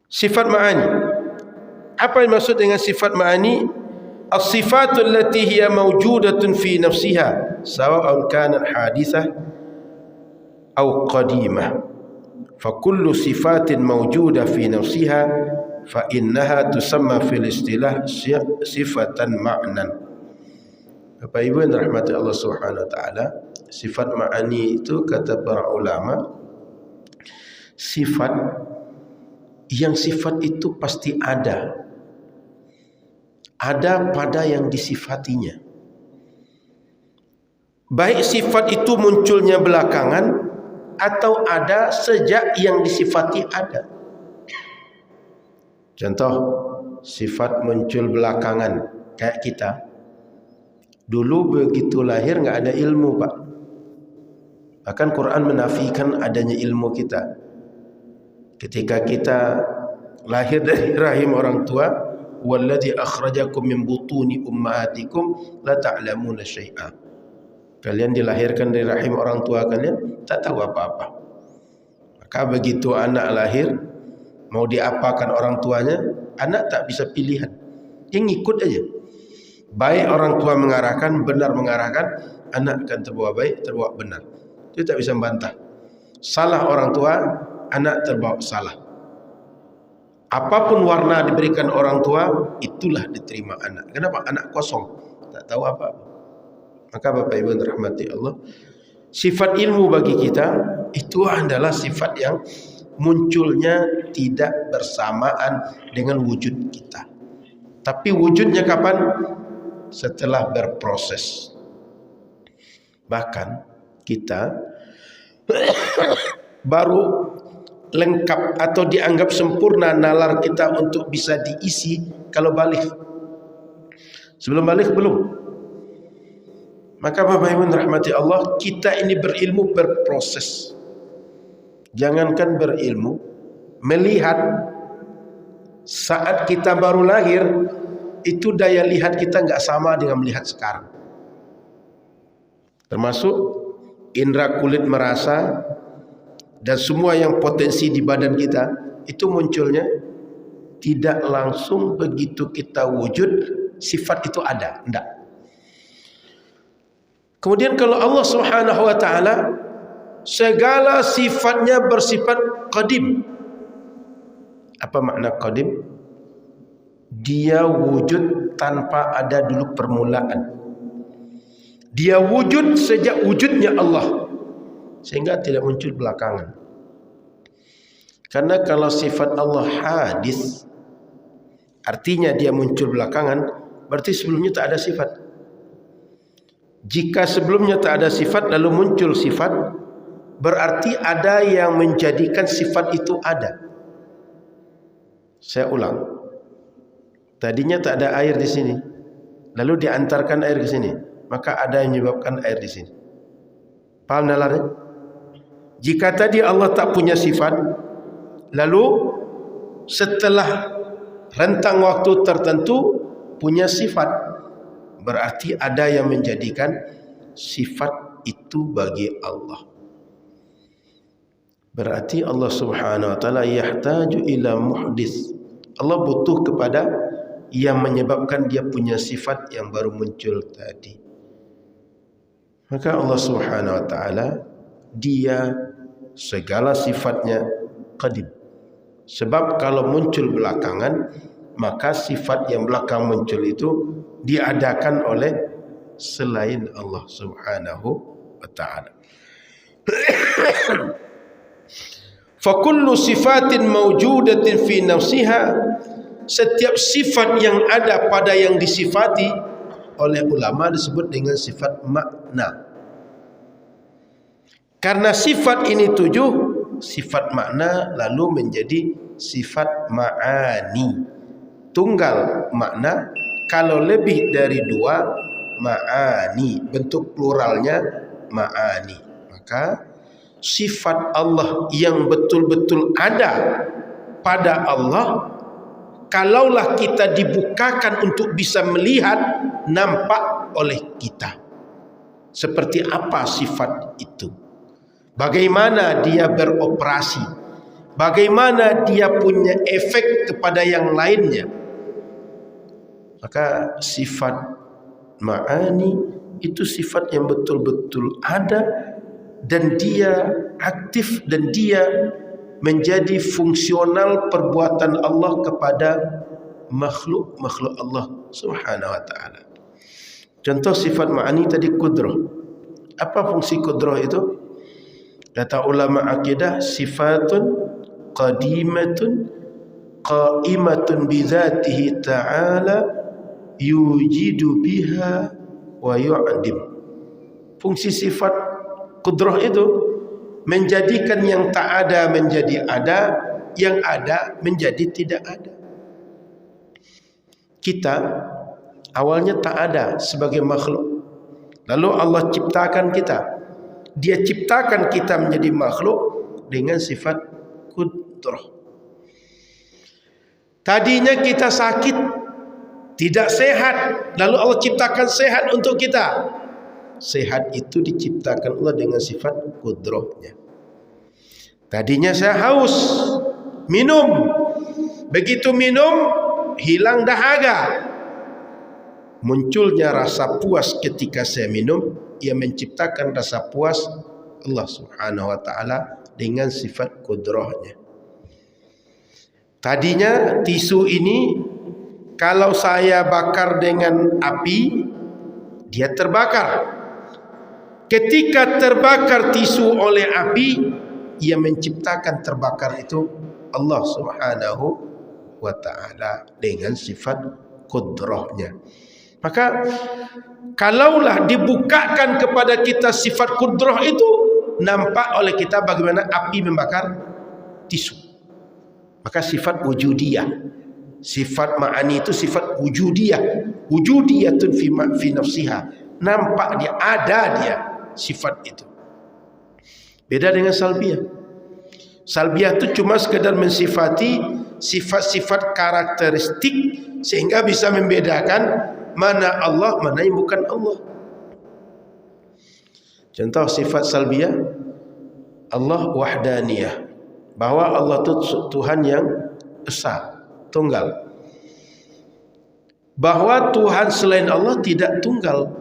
Speaker 1: Sifat ma'ani. Apa yang maksud dengan sifat ma'ani? As-sifatu allati hiya mawjudatun fi nafsiha sawa'un kanat hadithah aw qadimah. Fa kullu sifatin mawjudah fi nafsiha fa innaha tusamma fil istilah sifatan ma'nan. Bapak Ibu yang dirahmati Allah Subhanahu wa taala, sifat ma'ani itu kata para ulama sifat yang sifat itu pasti ada pada yang disifatinya. Baik sifat itu munculnya belakangan atau ada sejak yang disifati ada. Contoh, sifat muncul belakangan kayak kita. Dulu begitu lahir enggak ada ilmu, Pak. Bahkan Quran menafikan adanya ilmu kita. Ketika kita lahir dari rahim orang tua, walladzi akhrajakum min butuni ummahatikum la ta'lamuna syai'a. Kalian dilahirkan dari rahim orang tua kalian tak tahu apa-apa. Maka begitu anak lahir, mau diapakan orang tuanya, anak tak bisa pilihan. Dia ngikut aja. Baik orang tua mengarahkan, benar mengarahkan, anak akan terbawa baik, terbawa benar. Dia tak bisa membantah. Salah orang tua, anak terbawa salah. Apapun warna diberikan orang tua, itulah diterima anak. Kenapa? Anak kosong, tak tahu apa-apa. Maka Bapak Ibu yang dirahmati Allah, sifat ilmu bagi kita itu adalah sifat yang munculnya tidak bersamaan dengan wujud kita. Tapi wujudnya kapan? Setelah berproses. Bahkan kita baru lengkap atau dianggap sempurna nalar kita untuk bisa diisi kalau balik. Sebelum balik belum. Maka Bapak Ibu rahmati Allah, kita ini berilmu berproses. Jangankan berilmu, melihat saat kita baru lahir itu daya lihat kita enggak sama dengan melihat sekarang. Termasuk indera kulit merasa dan semua yang potensi di badan kita itu munculnya tidak langsung begitu kita wujud sifat itu ada, enggak. Kemudian kalau Allah Subhanahu wa taala segala sifatnya bersifat qadim. Apa makna qadim? Dia wujud tanpa ada dulu permulaan. Dia wujud sejak wujudnya Allah, sehingga tidak muncul belakangan. Karena kalau sifat Allah hadis, artinya dia muncul belakangan, berarti sebelumnya tak ada sifat. Jika sebelumnya tak ada sifat lalu muncul sifat, berarti ada yang menjadikan sifat itu ada. Saya ulang. Tadinya tak ada air di sini, lalu diantarkan air ke sini, maka ada yang menyebabkan air di sini. Paham nalarnya? Jika tadi Allah tak punya sifat, lalu setelah rentang waktu tertentu punya sifat, berarti ada yang menjadikan sifat itu bagi Allah. Berarti Allah Subhanahu wa taala yahtaju ila muhdits. Allah butuh kepada yang menyebabkan dia punya sifat yang baru muncul tadi. Maka Allah Subhanahu wa taala dia segala sifatnya qadim. Sebab kalau muncul belakangan, maka sifat yang belakang muncul itu diadakan oleh selain Allah Subhanahu wa taala. Fa kullu sifatin mawjudatin fi nafsiha, setiap sifat yang ada pada yang disifati oleh ulama disebut dengan sifat makna. Karena sifat ini 7, sifat makna lalu menjadi sifat ma'ani. Tunggal makna, kalau lebih dari 2 ma'ani, bentuk pluralnya ma'ani. Maka sifat Allah yang betul-betul ada pada Allah, kalaulah kita dibukakan untuk bisa melihat, nampak oleh kita. Seperti apa sifat itu? Bagaimana dia beroperasi? Bagaimana dia punya efek kepada yang lainnya? Maka sifat ma'ani itu sifat yang betul-betul ada, dan dia aktif, dan dia menjadi fungsional perbuatan Allah kepada makhluk-makhluk Allah Subhanahu wa taala. Contoh sifat ma'ani tadi qudrah. Apa fungsi qudrah itu? Kata ulama akidah, sifatun qadimatun qaimatun bidzatihi ta'ala yujidu biha wa yu'dim. Fungsi sifat qudrah itu menjadikan yang tak ada menjadi ada, yang ada menjadi tidak ada. Kita awalnya tak ada sebagai makhluk, lalu Allah ciptakan kita. Dia ciptakan kita menjadi makhluk dengan sifat qudrah. Tadinya kita sakit, tidak sehat, lalu Allah ciptakan sehat untuk kita. Sehat itu diciptakan Allah dengan sifat qudrahnya. Tadinya saya haus, minum. Begitu minum, hilang dahaga. Munculnya rasa puas ketika saya minum. Ia menciptakan rasa puas Allah Subhanahu wa taala dengan sifat qudrahnya. Tadinya tisu ini kalau saya bakar dengan api, dia terbakar. Ketika terbakar tisu oleh api, ia menciptakan terbakar itu Allah Subhanahu wa taala dengan sifat qudrahnya. Maka kalaulah dibukakan kepada kita sifat qudrah itu, nampak oleh kita bagaimana api membakar tisu. Maka sifat wujudiyah, sifat ma'ani itu sifat wujudiyah, wujudiyatun fi nafsiha. Nampak dia, ada dia sifat itu. Beda dengan salbiyah. Salbiyah itu cuma sekedar mensifati sifat-sifat karakteristik sehingga bisa membedakan mana Allah, mana yang bukan Allah. Contoh sifat salbiyah, Allah wahdaniyah, bahwa Allah itu Tuhan yang esa, tunggal. Bahwa Tuhan selain Allah tidak tunggal,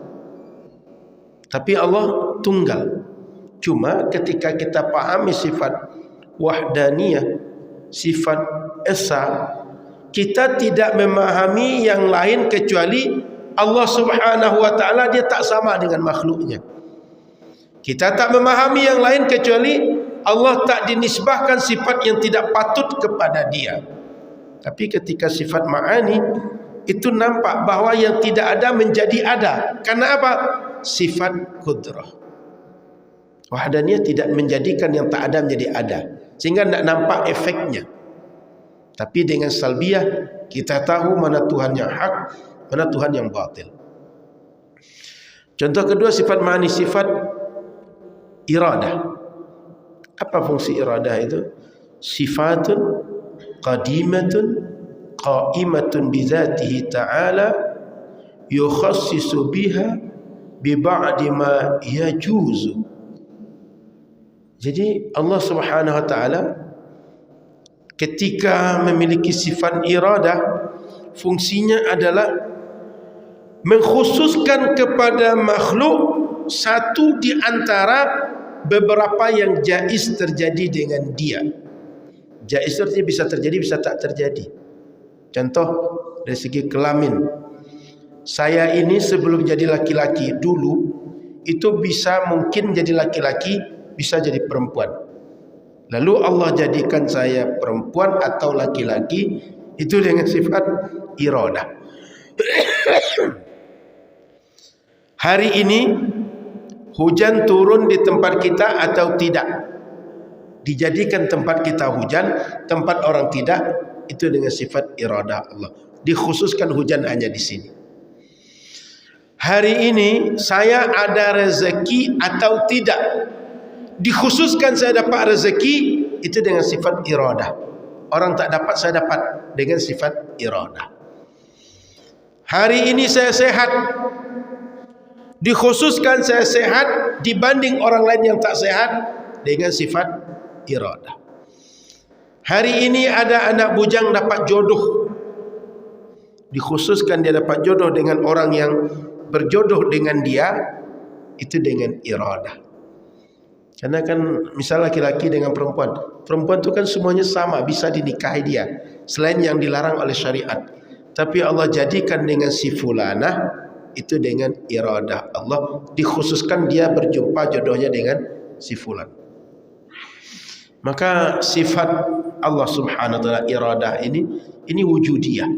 Speaker 1: tapi Allah tunggal. Cuma ketika kita pahami sifat wahdaniyah, sifat esa, kita tidak memahami yang lain kecuali Allah Subhanahu wa ta'ala. Dia tak sama dengan makhluknya. Kita tak memahami yang lain kecuali Allah tak dinisbahkan sifat yang tidak patut kepada dia. Tapi ketika sifat ma'ani, itu nampak bahawa yang tidak ada menjadi ada. Karena apa? Sifat kudrah. Wahdaniyah tidak menjadikan yang tak ada menjadi ada, sehingga tidak nampak efeknya. Tapi dengan salbiyah kita tahu mana Tuhan yang hak, mana Tuhan yang batil. Contoh kedua, sifat ma'ani, sifat iradah. Apa fungsi iradah itu? Sifatun qadimatun qa'imatun bizatihi ta'ala yukhassisu biha bi ba'di ma yajuzu. Jadi Allah Subhanahu wa ta'ala ketika memiliki sifat iradah, fungsinya adalah mengkhususkan kepada makhluk satu di antara beberapa yang jaiz terjadi dengan dia. Jaiz artinya bisa terjadi, bisa tak terjadi. Contoh dari segi kelamin, saya ini sebelum jadi laki-laki dulu itu bisa mungkin jadi laki-laki, bisa jadi perempuan. Lalu Allah jadikan saya perempuan atau laki-laki itu dengan sifat iradah. Hari ini hujan turun di tempat kita atau tidak, dijadikan tempat kita hujan, tempat orang tidak, itu dengan sifat iradah Allah. Dikhususkan hujan hanya di sini. Hari ini saya ada rezeki atau tidak, dikhususkan saya dapat rezeki, itu dengan sifat iradah. Orang tak dapat, saya dapat dengan sifat iradah. Hari ini saya sehat, dikhususkan saya sehat dibanding orang lain yang tak sehat dengan sifat iradah. Hari ini ada anak bujang dapat jodoh, dikhususkan dia dapat jodoh dengan orang yang berjodoh dengan dia, itu dengan iradah. Karena kan misal laki-laki dengan perempuan, perempuan itu kan semuanya sama, bisa dinikahi dia selain yang dilarang oleh syariat. Tapi Allah jadikan dengan si fulanah, itu dengan iradah Allah, dikhususkan dia berjumpa jodohnya dengan si fulan. Maka sifat Allah Subhanahu wa ta'ala iradah ini wujudiyah,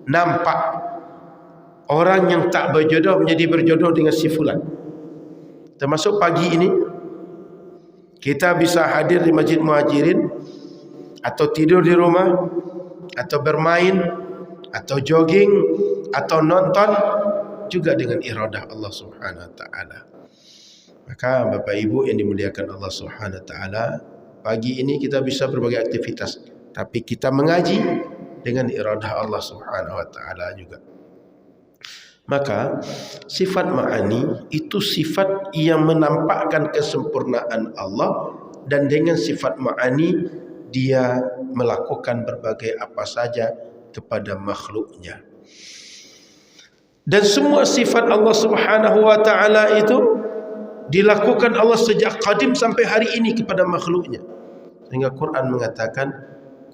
Speaker 1: nampak. Orang yang tak berjodoh menjadi berjodoh dengan si fulan. Termasuk pagi ini kita bisa hadir di Masjid Muhajirin, atau tidur di rumah, atau bermain, atau jogging, atau nonton, juga dengan iradah Allah Subhanahu wa ta'ala. Maka Bapak Ibu yang dimuliakan Allah Subhanahu wa ta'ala, pagi ini kita bisa berbagai aktivitas, tapi kita mengaji dengan iradah Allah Subhanahu wa ta'ala juga. Maka sifat ma'ani itu sifat yang menampakkan kesempurnaan Allah, dan dengan sifat ma'ani dia melakukan berbagai apa saja kepada makhluknya. Dan semua sifat Allah Subhanahu wa ta'ala itu dilakukan Allah sejak qadim sampai hari ini kepada makhluknya. Sehingga Quran mengatakan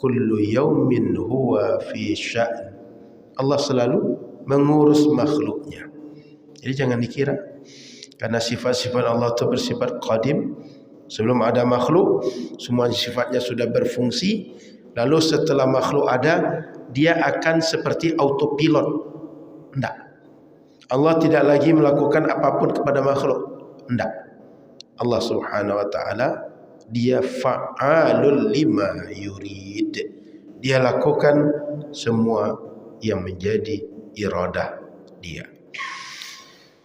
Speaker 1: kullu yaumin huwa fi sya'n. Allah selalu mengurus makhluknya. Jadi jangan dikira karena sifat-sifat Allah itu bersifat qadim, sebelum ada makhluk semua sifatnya sudah berfungsi, lalu setelah makhluk ada dia akan seperti autopilot. Tidak. Allah tidak lagi melakukan apapun kepada makhluk. Tidak. Allah Subhanahu wa ta'ala dia fa'alul lima yurid. Dia lakukan semua yang menjadi iradah dia.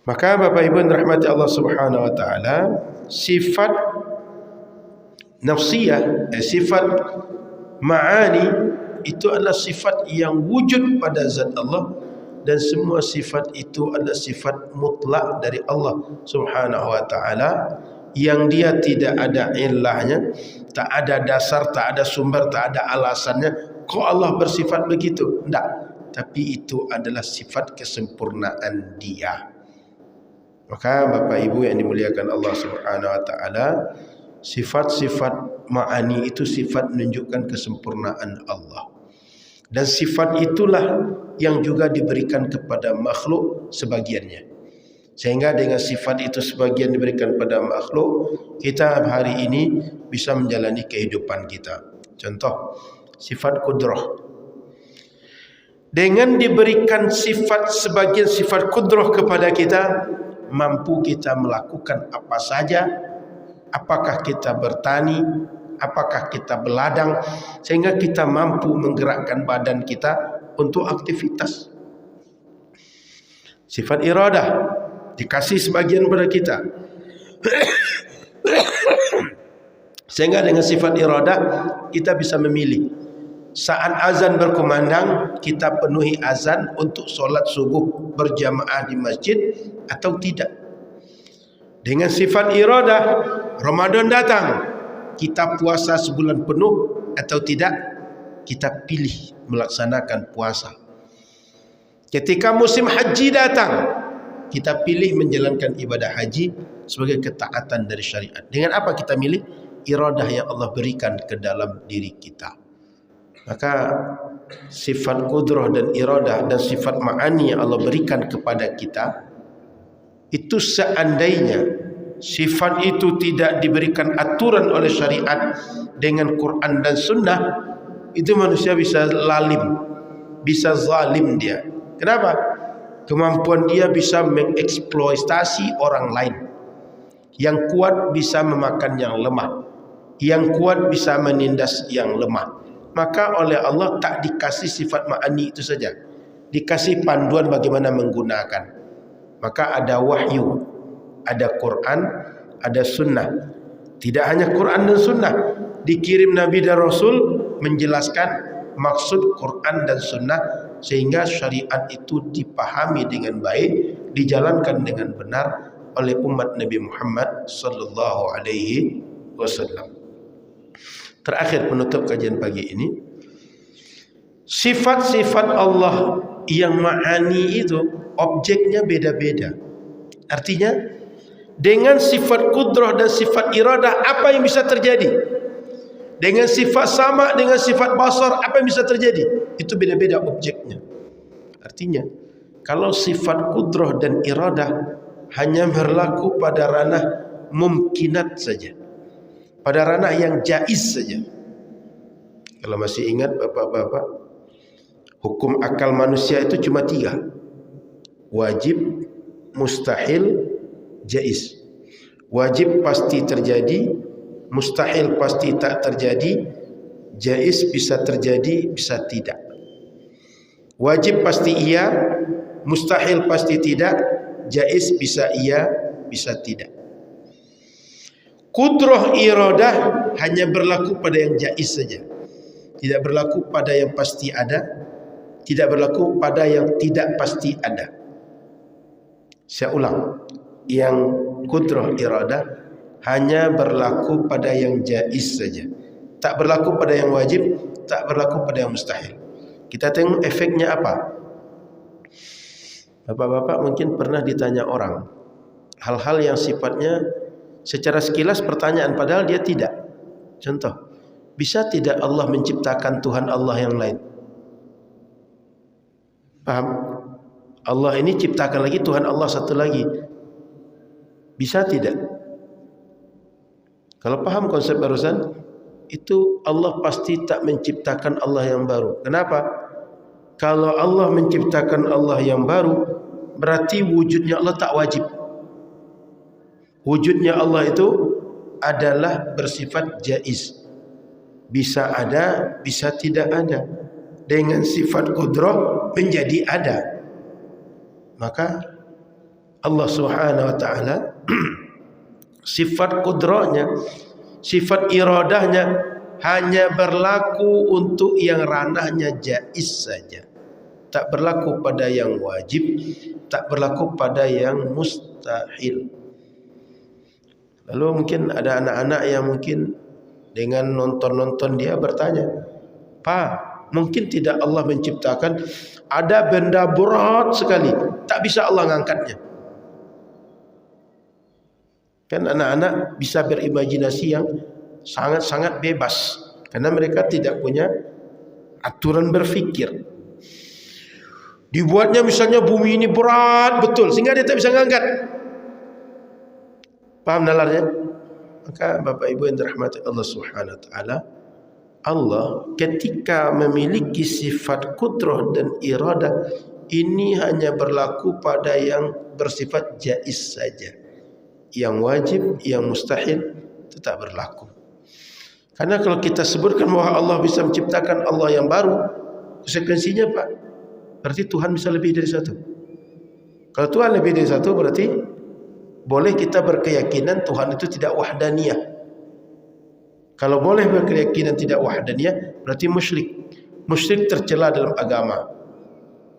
Speaker 1: Maka Bapak Ibu yang dirahmati Allah Subhanahu wa ta'ala, sifat nafsiyah, sifat ma'ani itu adalah sifat yang wujud pada zat Allah, dan semua sifat itu adalah sifat mutlak dari Allah Subhanahu wa ta'ala, yang dia tidak ada illahnya, tak ada dasar, tak ada sumber, tak ada alasannya kok Allah bersifat begitu? Tidak. Tapi itu adalah sifat kesempurnaan Dia. Maka Bapak Ibu yang dimuliakan Allah Subhanahu wa taala, sifat-sifat ma'ani itu sifat menunjukkan kesempurnaan Allah. Dan sifat itulah yang juga diberikan kepada makhluk sebagiannya. Sehingga dengan sifat itu sebagian diberikan pada makhluk, kita hari ini bisa menjalani kehidupan kita. Contoh, sifat kudrah. Dengan diberikan sifat sebagian sifat kudrah kepada kita, mampu kita melakukan apa saja. Apakah kita bertani, apakah kita beladang, sehingga kita mampu menggerakkan badan kita untuk aktivitas. Sifat iradah dikasih sebagian pada kita. Sehingga dengan sifat iradah kita bisa memilih. Saat azan berkumandang, kita penuhi azan untuk solat subuh berjamaah di masjid atau tidak. Dengan sifat iradah, Ramadan datang, kita puasa sebulan penuh atau tidak, kita pilih melaksanakan puasa. Ketika musim haji datang, kita pilih menjalankan ibadah haji sebagai ketaatan dari syariat. Dengan apa kita milih? Iradah yang Allah berikan ke dalam diri kita. Maka sifat kudrah dan iradah dan sifat ma'ani yang Allah berikan kepada kita, itu seandainya sifat itu tidak diberikan aturan oleh syariat dengan Quran dan Sunnah, itu manusia bisa lalim, bisa zalim dia. Kenapa? Kemampuan dia bisa mengeksploitasi orang lain. Yang kuat bisa memakan yang lemah, yang kuat bisa menindas yang lemah. Maka oleh Allah tak dikasih sifat ma'ani itu saja, dikasih panduan bagaimana menggunakan. Maka ada wahyu, ada Quran, ada sunnah. Tidak hanya Quran dan sunnah, dikirim Nabi dan Rasul menjelaskan maksud Quran dan sunnah, sehingga syariat itu dipahami dengan baik, dijalankan dengan benar oleh umat Nabi Muhammad sallallahu alaihi wasallam. Terakhir penutup kajian pagi ini, sifat-sifat Allah yang ma'ani itu objeknya beda-beda. Artinya dengan sifat kudrah dan sifat iradah apa yang bisa terjadi? Dengan sifat sama, dengan sifat basar apa yang bisa terjadi? Itu beda-beda objeknya. Artinya kalau sifat kudrah dan iradah hanya berlaku pada ranah mumkinat saja, pada ranah yang jaiz saja. Kalau masih ingat bapak-bapak, hukum akal manusia itu cuma 3. Wajib, mustahil, jaiz. Wajib pasti terjadi, mustahil pasti tak terjadi, jaiz bisa terjadi, bisa tidak. Wajib pasti iya, mustahil pasti tidak, jaiz bisa iya, bisa tidak. Kudrah iradah hanya berlaku pada yang jaiz saja, tidak berlaku pada yang pasti ada, tidak berlaku pada yang tidak pasti ada. Saya ulang, yang kudrah iradah hanya berlaku pada yang jaiz saja, tak berlaku pada yang wajib, tak berlaku pada yang mustahil. Kita tengok efeknya apa. Bapak-bapak mungkin pernah ditanya orang hal-hal yang sifatnya secara sekilas pertanyaan, padahal dia tidak. Contoh, bisa tidak Allah menciptakan Tuhan Allah yang lain? Paham? Allah ini ciptakan lagi Tuhan Allah satu lagi. Bisa tidak? Kalau paham konsep barusan, itu Allah pasti tak menciptakan Allah yang baru. Kenapa? Kalau Allah menciptakan Allah yang baru, berarti wujudnya Allah tak wajib. Wujudnya Allah itu adalah bersifat jaiz. Bisa ada, bisa tidak ada. Dengan sifat kudrah menjadi ada. Maka Allah Subhanahu wa taala sifat kudrahnya, sifat iradahnya hanya berlaku untuk yang ranahnya jaiz saja. Tak berlaku pada yang wajib, tak berlaku pada yang mustahil. Lalu mungkin ada anak-anak yang mungkin dengan nonton-nonton dia bertanya, "Pa, Mungkin tidak Allah menciptakan ada benda berat sekali, tak bisa Allah mengangkatnya. Kan anak-anak bisa berimajinasi yang sangat-sangat bebas karena mereka tidak punya aturan berfikir. Dibuatnya misalnya bumi ini berat betul sehingga dia tak bisa mengangkat. Paham nalarnya? Maka Bapak Ibu yang dirahmati Allah Subhanahu wa taala, Allah ketika memiliki sifat kudrah dan iradah ini hanya berlaku pada yang bersifat jaiz saja. Yang wajib, yang mustahil itu tak berlaku. Karena kalau kita sebutkan bahwa Allah bisa menciptakan Allah yang baru, konsekuensinya Pak, berarti Tuhan bisa lebih dari satu. Kalau Tuhan lebih dari satu berarti boleh kita berkeyakinan Tuhan itu tidak wahdaniyah. Kalau boleh berkeyakinan tidak wahdaniyah berarti musyrik. Musyrik tercela dalam agama.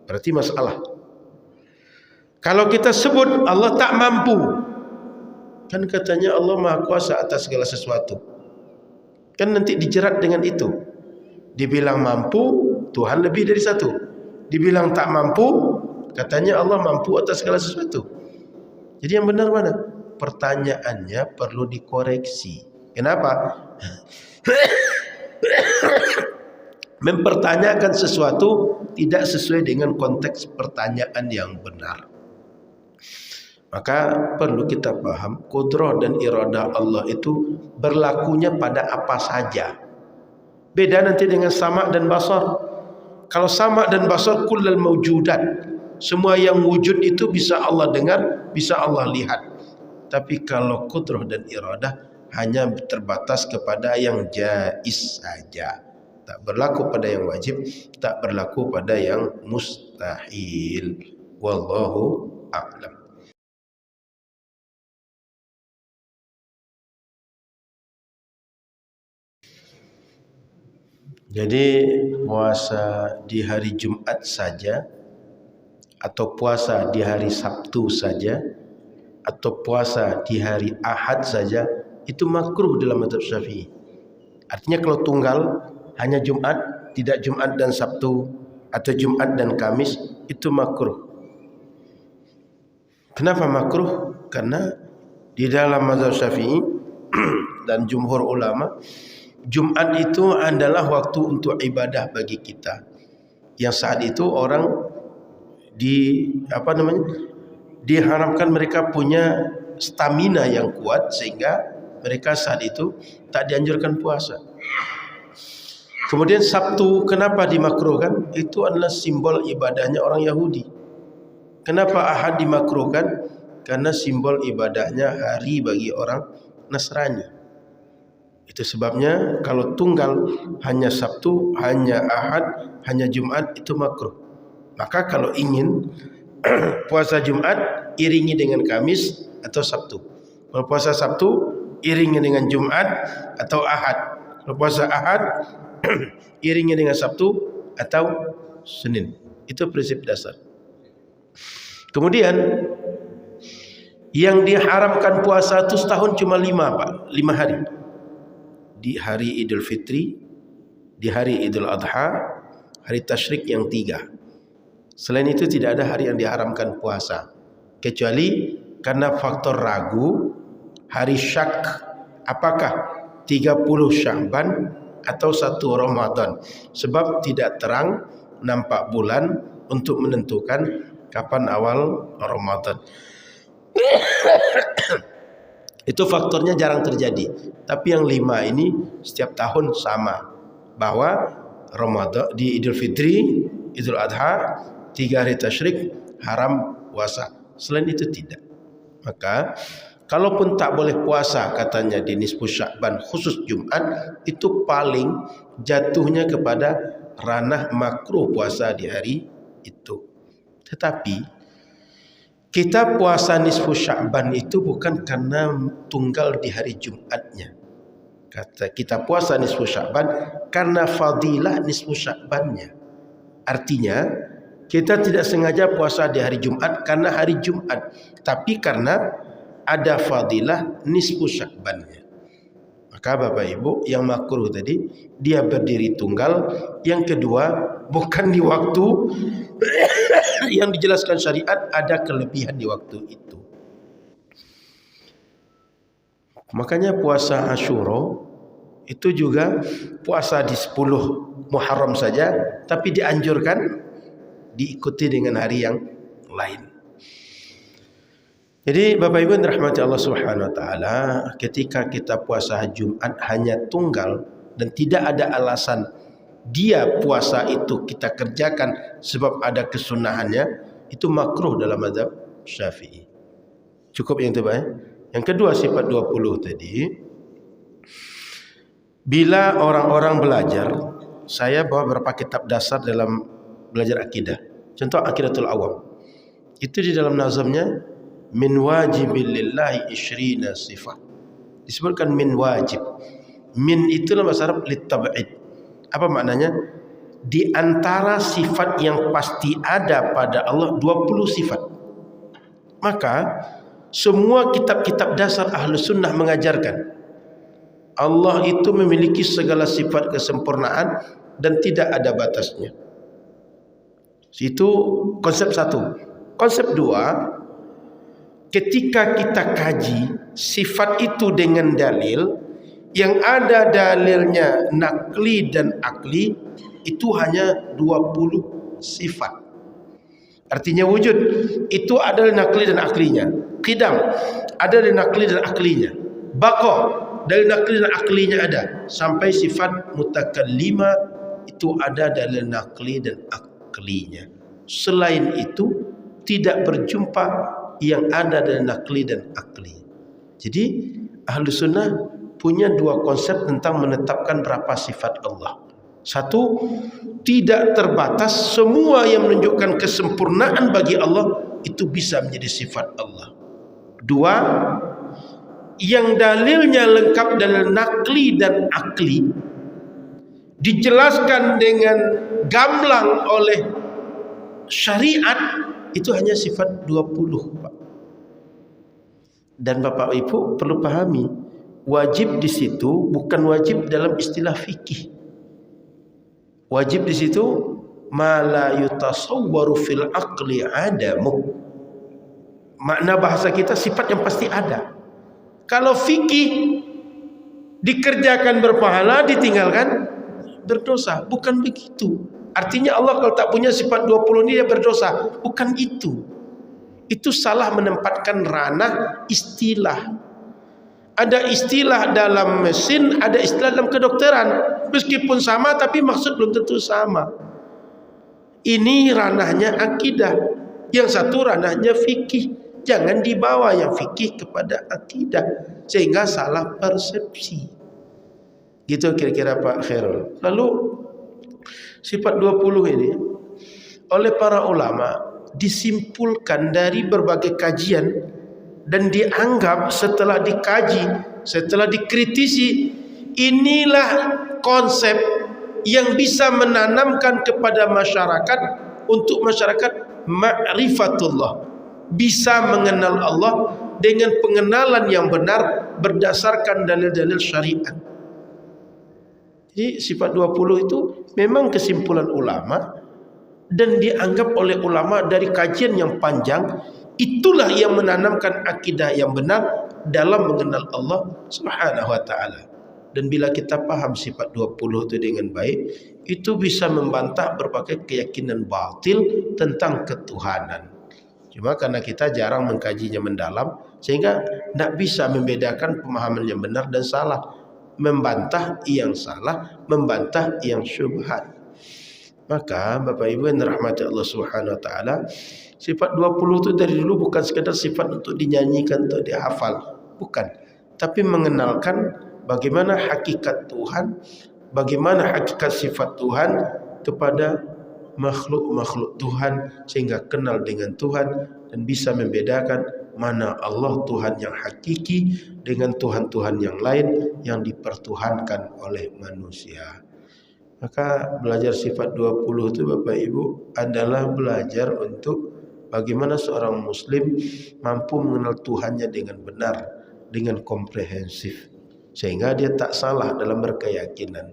Speaker 1: Berarti masalah. Kalau kita sebut Allah tak mampu, kan katanya Allah Maha Kuasa atas segala sesuatu. Kan nanti dijerat dengan itu. Dibilang mampu, Tuhan lebih dari satu. Dibilang tak mampu, katanya Allah mampu atas segala sesuatu. Jadi yang benar mana? Pertanyaannya perlu dikoreksi. Kenapa? Mempertanyakan sesuatu tidak sesuai dengan konteks pertanyaan yang benar. Maka perlu kita paham kudrah dan iradah Allah itu berlakunya pada apa saja. Beda nanti dengan sama dan basar. Kalau sama dan basar kullal mawjudat, semua yang wujud itu bisa Allah dengar, bisa Allah lihat. Tapi kalau kudrah dan iradah hanya terbatas kepada yang jaiz saja, tak berlaku pada yang wajib, tak berlaku pada yang mustahil. Wallahu a'lam. Jadi puasa di hari Jumat saja, atau puasa di hari Sabtu saja, atau puasa di hari Ahad saja, itu makruh dalam mazhab Syafi'i. Artinya kalau tunggal hanya Jumat, tidak Jumat dan Sabtu, atau Jumat dan Kamis, itu makruh. Kenapa makruh? Karena di dalam mazhab Syafi'i dan jumhur ulama, Jumat itu adalah waktu untuk ibadah bagi kita. Yang saat itu orang diharapkan mereka punya stamina yang kuat sehingga mereka saat itu tak dianjurkan puasa. Kemudian Sabtu kenapa dimakruhkan? Itu adalah simbol ibadahnya orang Yahudi. Kenapa Ahad dimakruhkan? Karena simbol ibadahnya hari bagi orang Nasrani. Itu sebabnya kalau tunggal hanya Sabtu, hanya Ahad, hanya Jumat itu makruh. Maka kalau ingin puasa Jumat iringi dengan Kamis atau Sabtu. Kalau puasa Sabtu iringi dengan Jumat atau Ahad. Kalau puasa Ahad iringi dengan Sabtu atau Senin. Itu prinsip dasar. Kemudian yang diharamkan puasa itu setahun cuma 5 hari. Di hari Idul Fitri, di hari Idul Adha, hari Tasyrik yang 3. Selain itu tidak ada hari yang diharamkan puasa, kecuali karena faktor ragu hari syak, apakah 30 Sya'ban atau 1 Ramadan, sebab tidak terang nampak bulan untuk menentukan kapan awal Ramadan. Itu faktornya jarang terjadi. Tapi yang 5 ini setiap tahun sama, bahwa Ramadan di Idul Fitri, Idul Adha, 3 hari Tasyrik haram puasa. Selain itu tidak. Maka kalaupun tak boleh puasa katanya di nisfu Sya'ban khusus Jumat, itu paling jatuhnya kepada ranah makruh puasa di hari itu. Tetapi kita puasa nisfu Sya'ban itu bukan karena tunggal di hari Jumatnya. Kata kita puasa nisfu Sya'ban karena fadilah nisfu Sya'bannya. Artinya kita tidak sengaja puasa di hari Jumat karena hari Jumat, tapi karena ada fadilah nisfu Sya'bannya. Maka Bapak Ibu, yang makruh tadi dia berdiri tunggal, yang kedua bukan di waktu yang dijelaskan syariat, ada kelebihan di waktu itu. Makanya puasa Asyura itu juga puasa di 10 Muharram saja, tapi dianjurkan diikuti dengan hari yang lain. Jadi Bapak Ibu yang dirahmati Allah Subhanahu wa taala, ketika kita puasa Jumat hanya tunggal dan tidak ada alasan dia puasa itu kita kerjakan sebab ada kesunahannya, itu makruh dalam mazhab Syafi'i. Cukup yang itu, Pak ya? Yang kedua, sifat 20 tadi, bila orang-orang belajar, saya bawa beberapa kitab dasar dalam belajar akidah. Contoh Aqidatul Awam. Itu di dalam nazamnya min wajibil lillahi isyrina sifat. Disebutkan min wajib. Min itu dalam bahasa Arab litab'id. Apa maknanya? Di antara sifat yang pasti ada pada Allah 20 sifat. Maka semua kitab-kitab dasar Ahlus Sunnah mengajarkan Allah itu memiliki segala sifat kesempurnaan dan tidak ada batasnya. Itu konsep satu. Konsep dua, ketika kita kaji sifat itu dengan dalil, yang ada dalilnya nakli dan akli, itu hanya 20 sifat. Artinya wujud itu ada nakli dan aklinya. Qidam ada dari nakli dan aklinya. Baqa dari nakli dan aklinya ada. Sampai sifat mutakallima itu ada dari nakli dan aklinya. Selain itu tidak berjumpa yang ada dari nakli dan akli. Jadi Ahlus Sunnah punya dua konsep tentang menetapkan berapa sifat Allah. Satu, tidak terbatas, semua yang menunjukkan kesempurnaan bagi Allah itu bisa menjadi sifat Allah. Dua, yang dalilnya lengkap dalam nakli dan akli, dijelaskan dengan gamblang oleh syariat, itu hanya sifat 20, Pak. Dan Bapak Ibu perlu pahami, wajib di situ bukan wajib dalam istilah fikih. Wajib di situ ma la yutasawwaru fil aqli adamu. Makna bahasa kita sifat yang pasti ada. Kalau fikih dikerjakan berpahala, ditinggalkan berdosa. Bukan begitu. Artinya Allah kalau tak punya sifat 20 ini dia berdosa. Bukan itu. Itu salah menempatkan ranah istilah. Ada istilah dalam mesin, ada istilah dalam kedokteran. Meskipun sama tapi maksud belum tentu sama. Ini ranahnya akidah. Yang satu ranahnya fikih. Jangan dibawa yang fikih kepada akidah, sehingga salah persepsi. Gitu kira-kira Pak Khairul. Lalu sifat 20 ini oleh para ulama disimpulkan dari berbagai kajian, dan dianggap setelah dikaji, setelah dikritisi, inilah konsep yang bisa menanamkan kepada masyarakat, untuk masyarakat ma'rifatullah, bisa mengenal Allah dengan pengenalan yang benar berdasarkan dalil-dalil syariat. Jadi sifat 20 itu memang kesimpulan ulama dan dianggap oleh ulama dari kajian yang panjang. Itulah yang menanamkan akidah yang benar dalam mengenal Allah Subhanahu wa taala. Dan bila kita paham sifat 20 itu dengan baik, itu bisa membantah berbagai keyakinan batil tentang ketuhanan. Cuma karena kita jarang mengkajinya mendalam, sehingga tidak bisa membedakan pemahaman yang benar dan salah, membantah yang salah, membantah yang syubhat. Maka Bapak Ibu yang dirahmati Allah Subhanahu wa taala, sifat 20 itu dari dulu bukan sekadar sifat untuk dinyanyikan, untuk dihafal, bukan, tapi mengenalkan bagaimana hakikat Tuhan, bagaimana hakikat sifat Tuhan kepada makhluk-makhluk Tuhan, sehingga kenal dengan Tuhan dan bisa membedakan mana Allah Tuhan yang hakiki dengan Tuhan-Tuhan yang lain yang dipertuhankan oleh manusia. Maka belajar sifat 20 itu Bapak Ibu adalah belajar untuk bagaimana seorang muslim mampu mengenal Tuhannya dengan benar, dengan komprehensif. sehingga dia tak salah dalam berkeyakinan.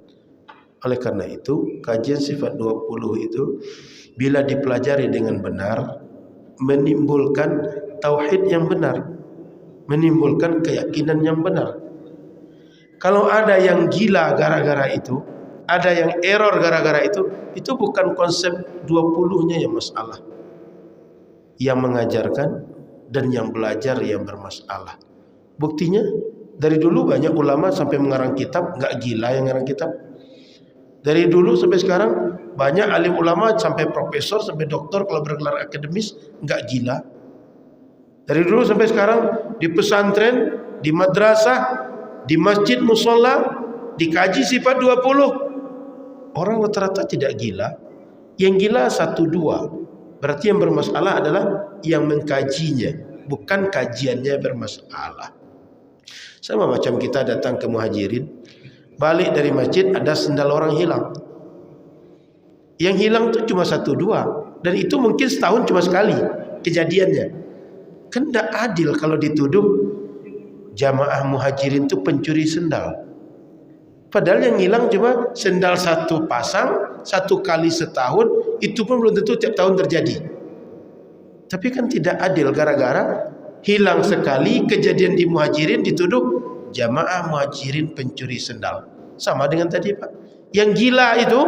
Speaker 1: Oleh karena itu, kajian sifat 20 itu bila dipelajari dengan benar menimbulkan tauhid yang benar, menimbulkan keyakinan yang benar. Kalau ada yang gila gara-gara itu, ada yang error gara-gara itu bukan konsep 20-nya yang masalah. Yang mengajarkan dan yang belajar yang bermasalah. Buktinya dari dulu banyak ulama sampai mengarang kitab nggak gila yang ngarang kitab. Dari dulu sampai sekarang banyak alim ulama sampai profesor sampai doktor kalau bergelar akademis nggak gila. Dari dulu sampai sekarang di pesantren, di madrasah, di masjid musola dikaji sifat 20. Orang rata-rata tidak gila. Yang gila 1-2. Berarti yang bermasalah adalah yang mengkajinya, bukan kajiannya bermasalah. Sama macam kita datang ke Muhajirin, balik dari masjid ada sendal orang hilang. Yang hilang itu cuma 1-2, dan itu mungkin setahun cuma sekali kejadiannya. Kan tidak adil kalau dituduh jamaah Muhajirin itu pencuri sendal. Padahal yang hilang cuma sendal 1 pasang, 1 kali setahun, itu pun belum tentu tiap tahun terjadi. Tapi kan tidak adil gara-gara hilang sekali kejadian di Muhajirin dituduh jamaah Muhajirin pencuri sendal. Sama dengan tadi Pak. Yang gila itu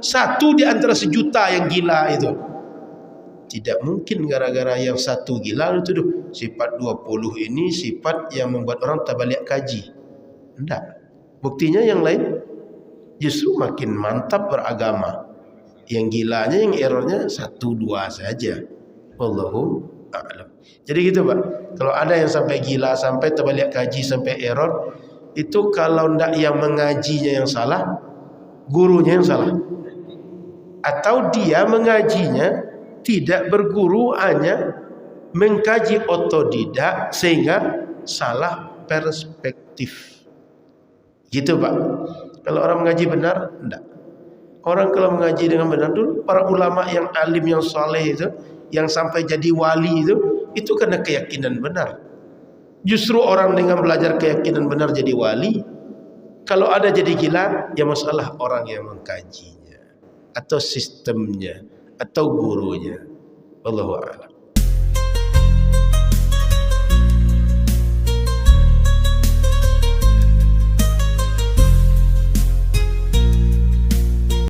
Speaker 1: 1 di antara 1.000.000 yang gila itu. Tidak mungkin gara-gara yang 1 gila dituduh sifat 20 ini sifat yang membuat orang tak balik kaji. Tidak. Buktinya yang lain justru makin mantap beragama. Yang gilanya, yang errornya 1-2 saja. Wallahu a'lam. Jadi gitu Pak. Kalau ada yang sampai gila, sampai terbalik kaji, sampai error, itu kalau ndak yang mengajinya yang salah, gurunya yang salah. Atau dia mengajinya tidak berguru, hanya mengkaji otodidak sehingga salah perspektif. Gitu Pak. Kalau orang mengaji benar, enggak. Orang kalau mengaji dengan benar dulu, para ulama yang alim, yang saleh itu, yang sampai jadi wali itu karena keyakinan benar. Justru orang dengan belajar keyakinan benar jadi wali. Kalau ada jadi gila, ya masalah orang yang mengkajinya, atau sistemnya, atau gurunya. Wallahu a'lam.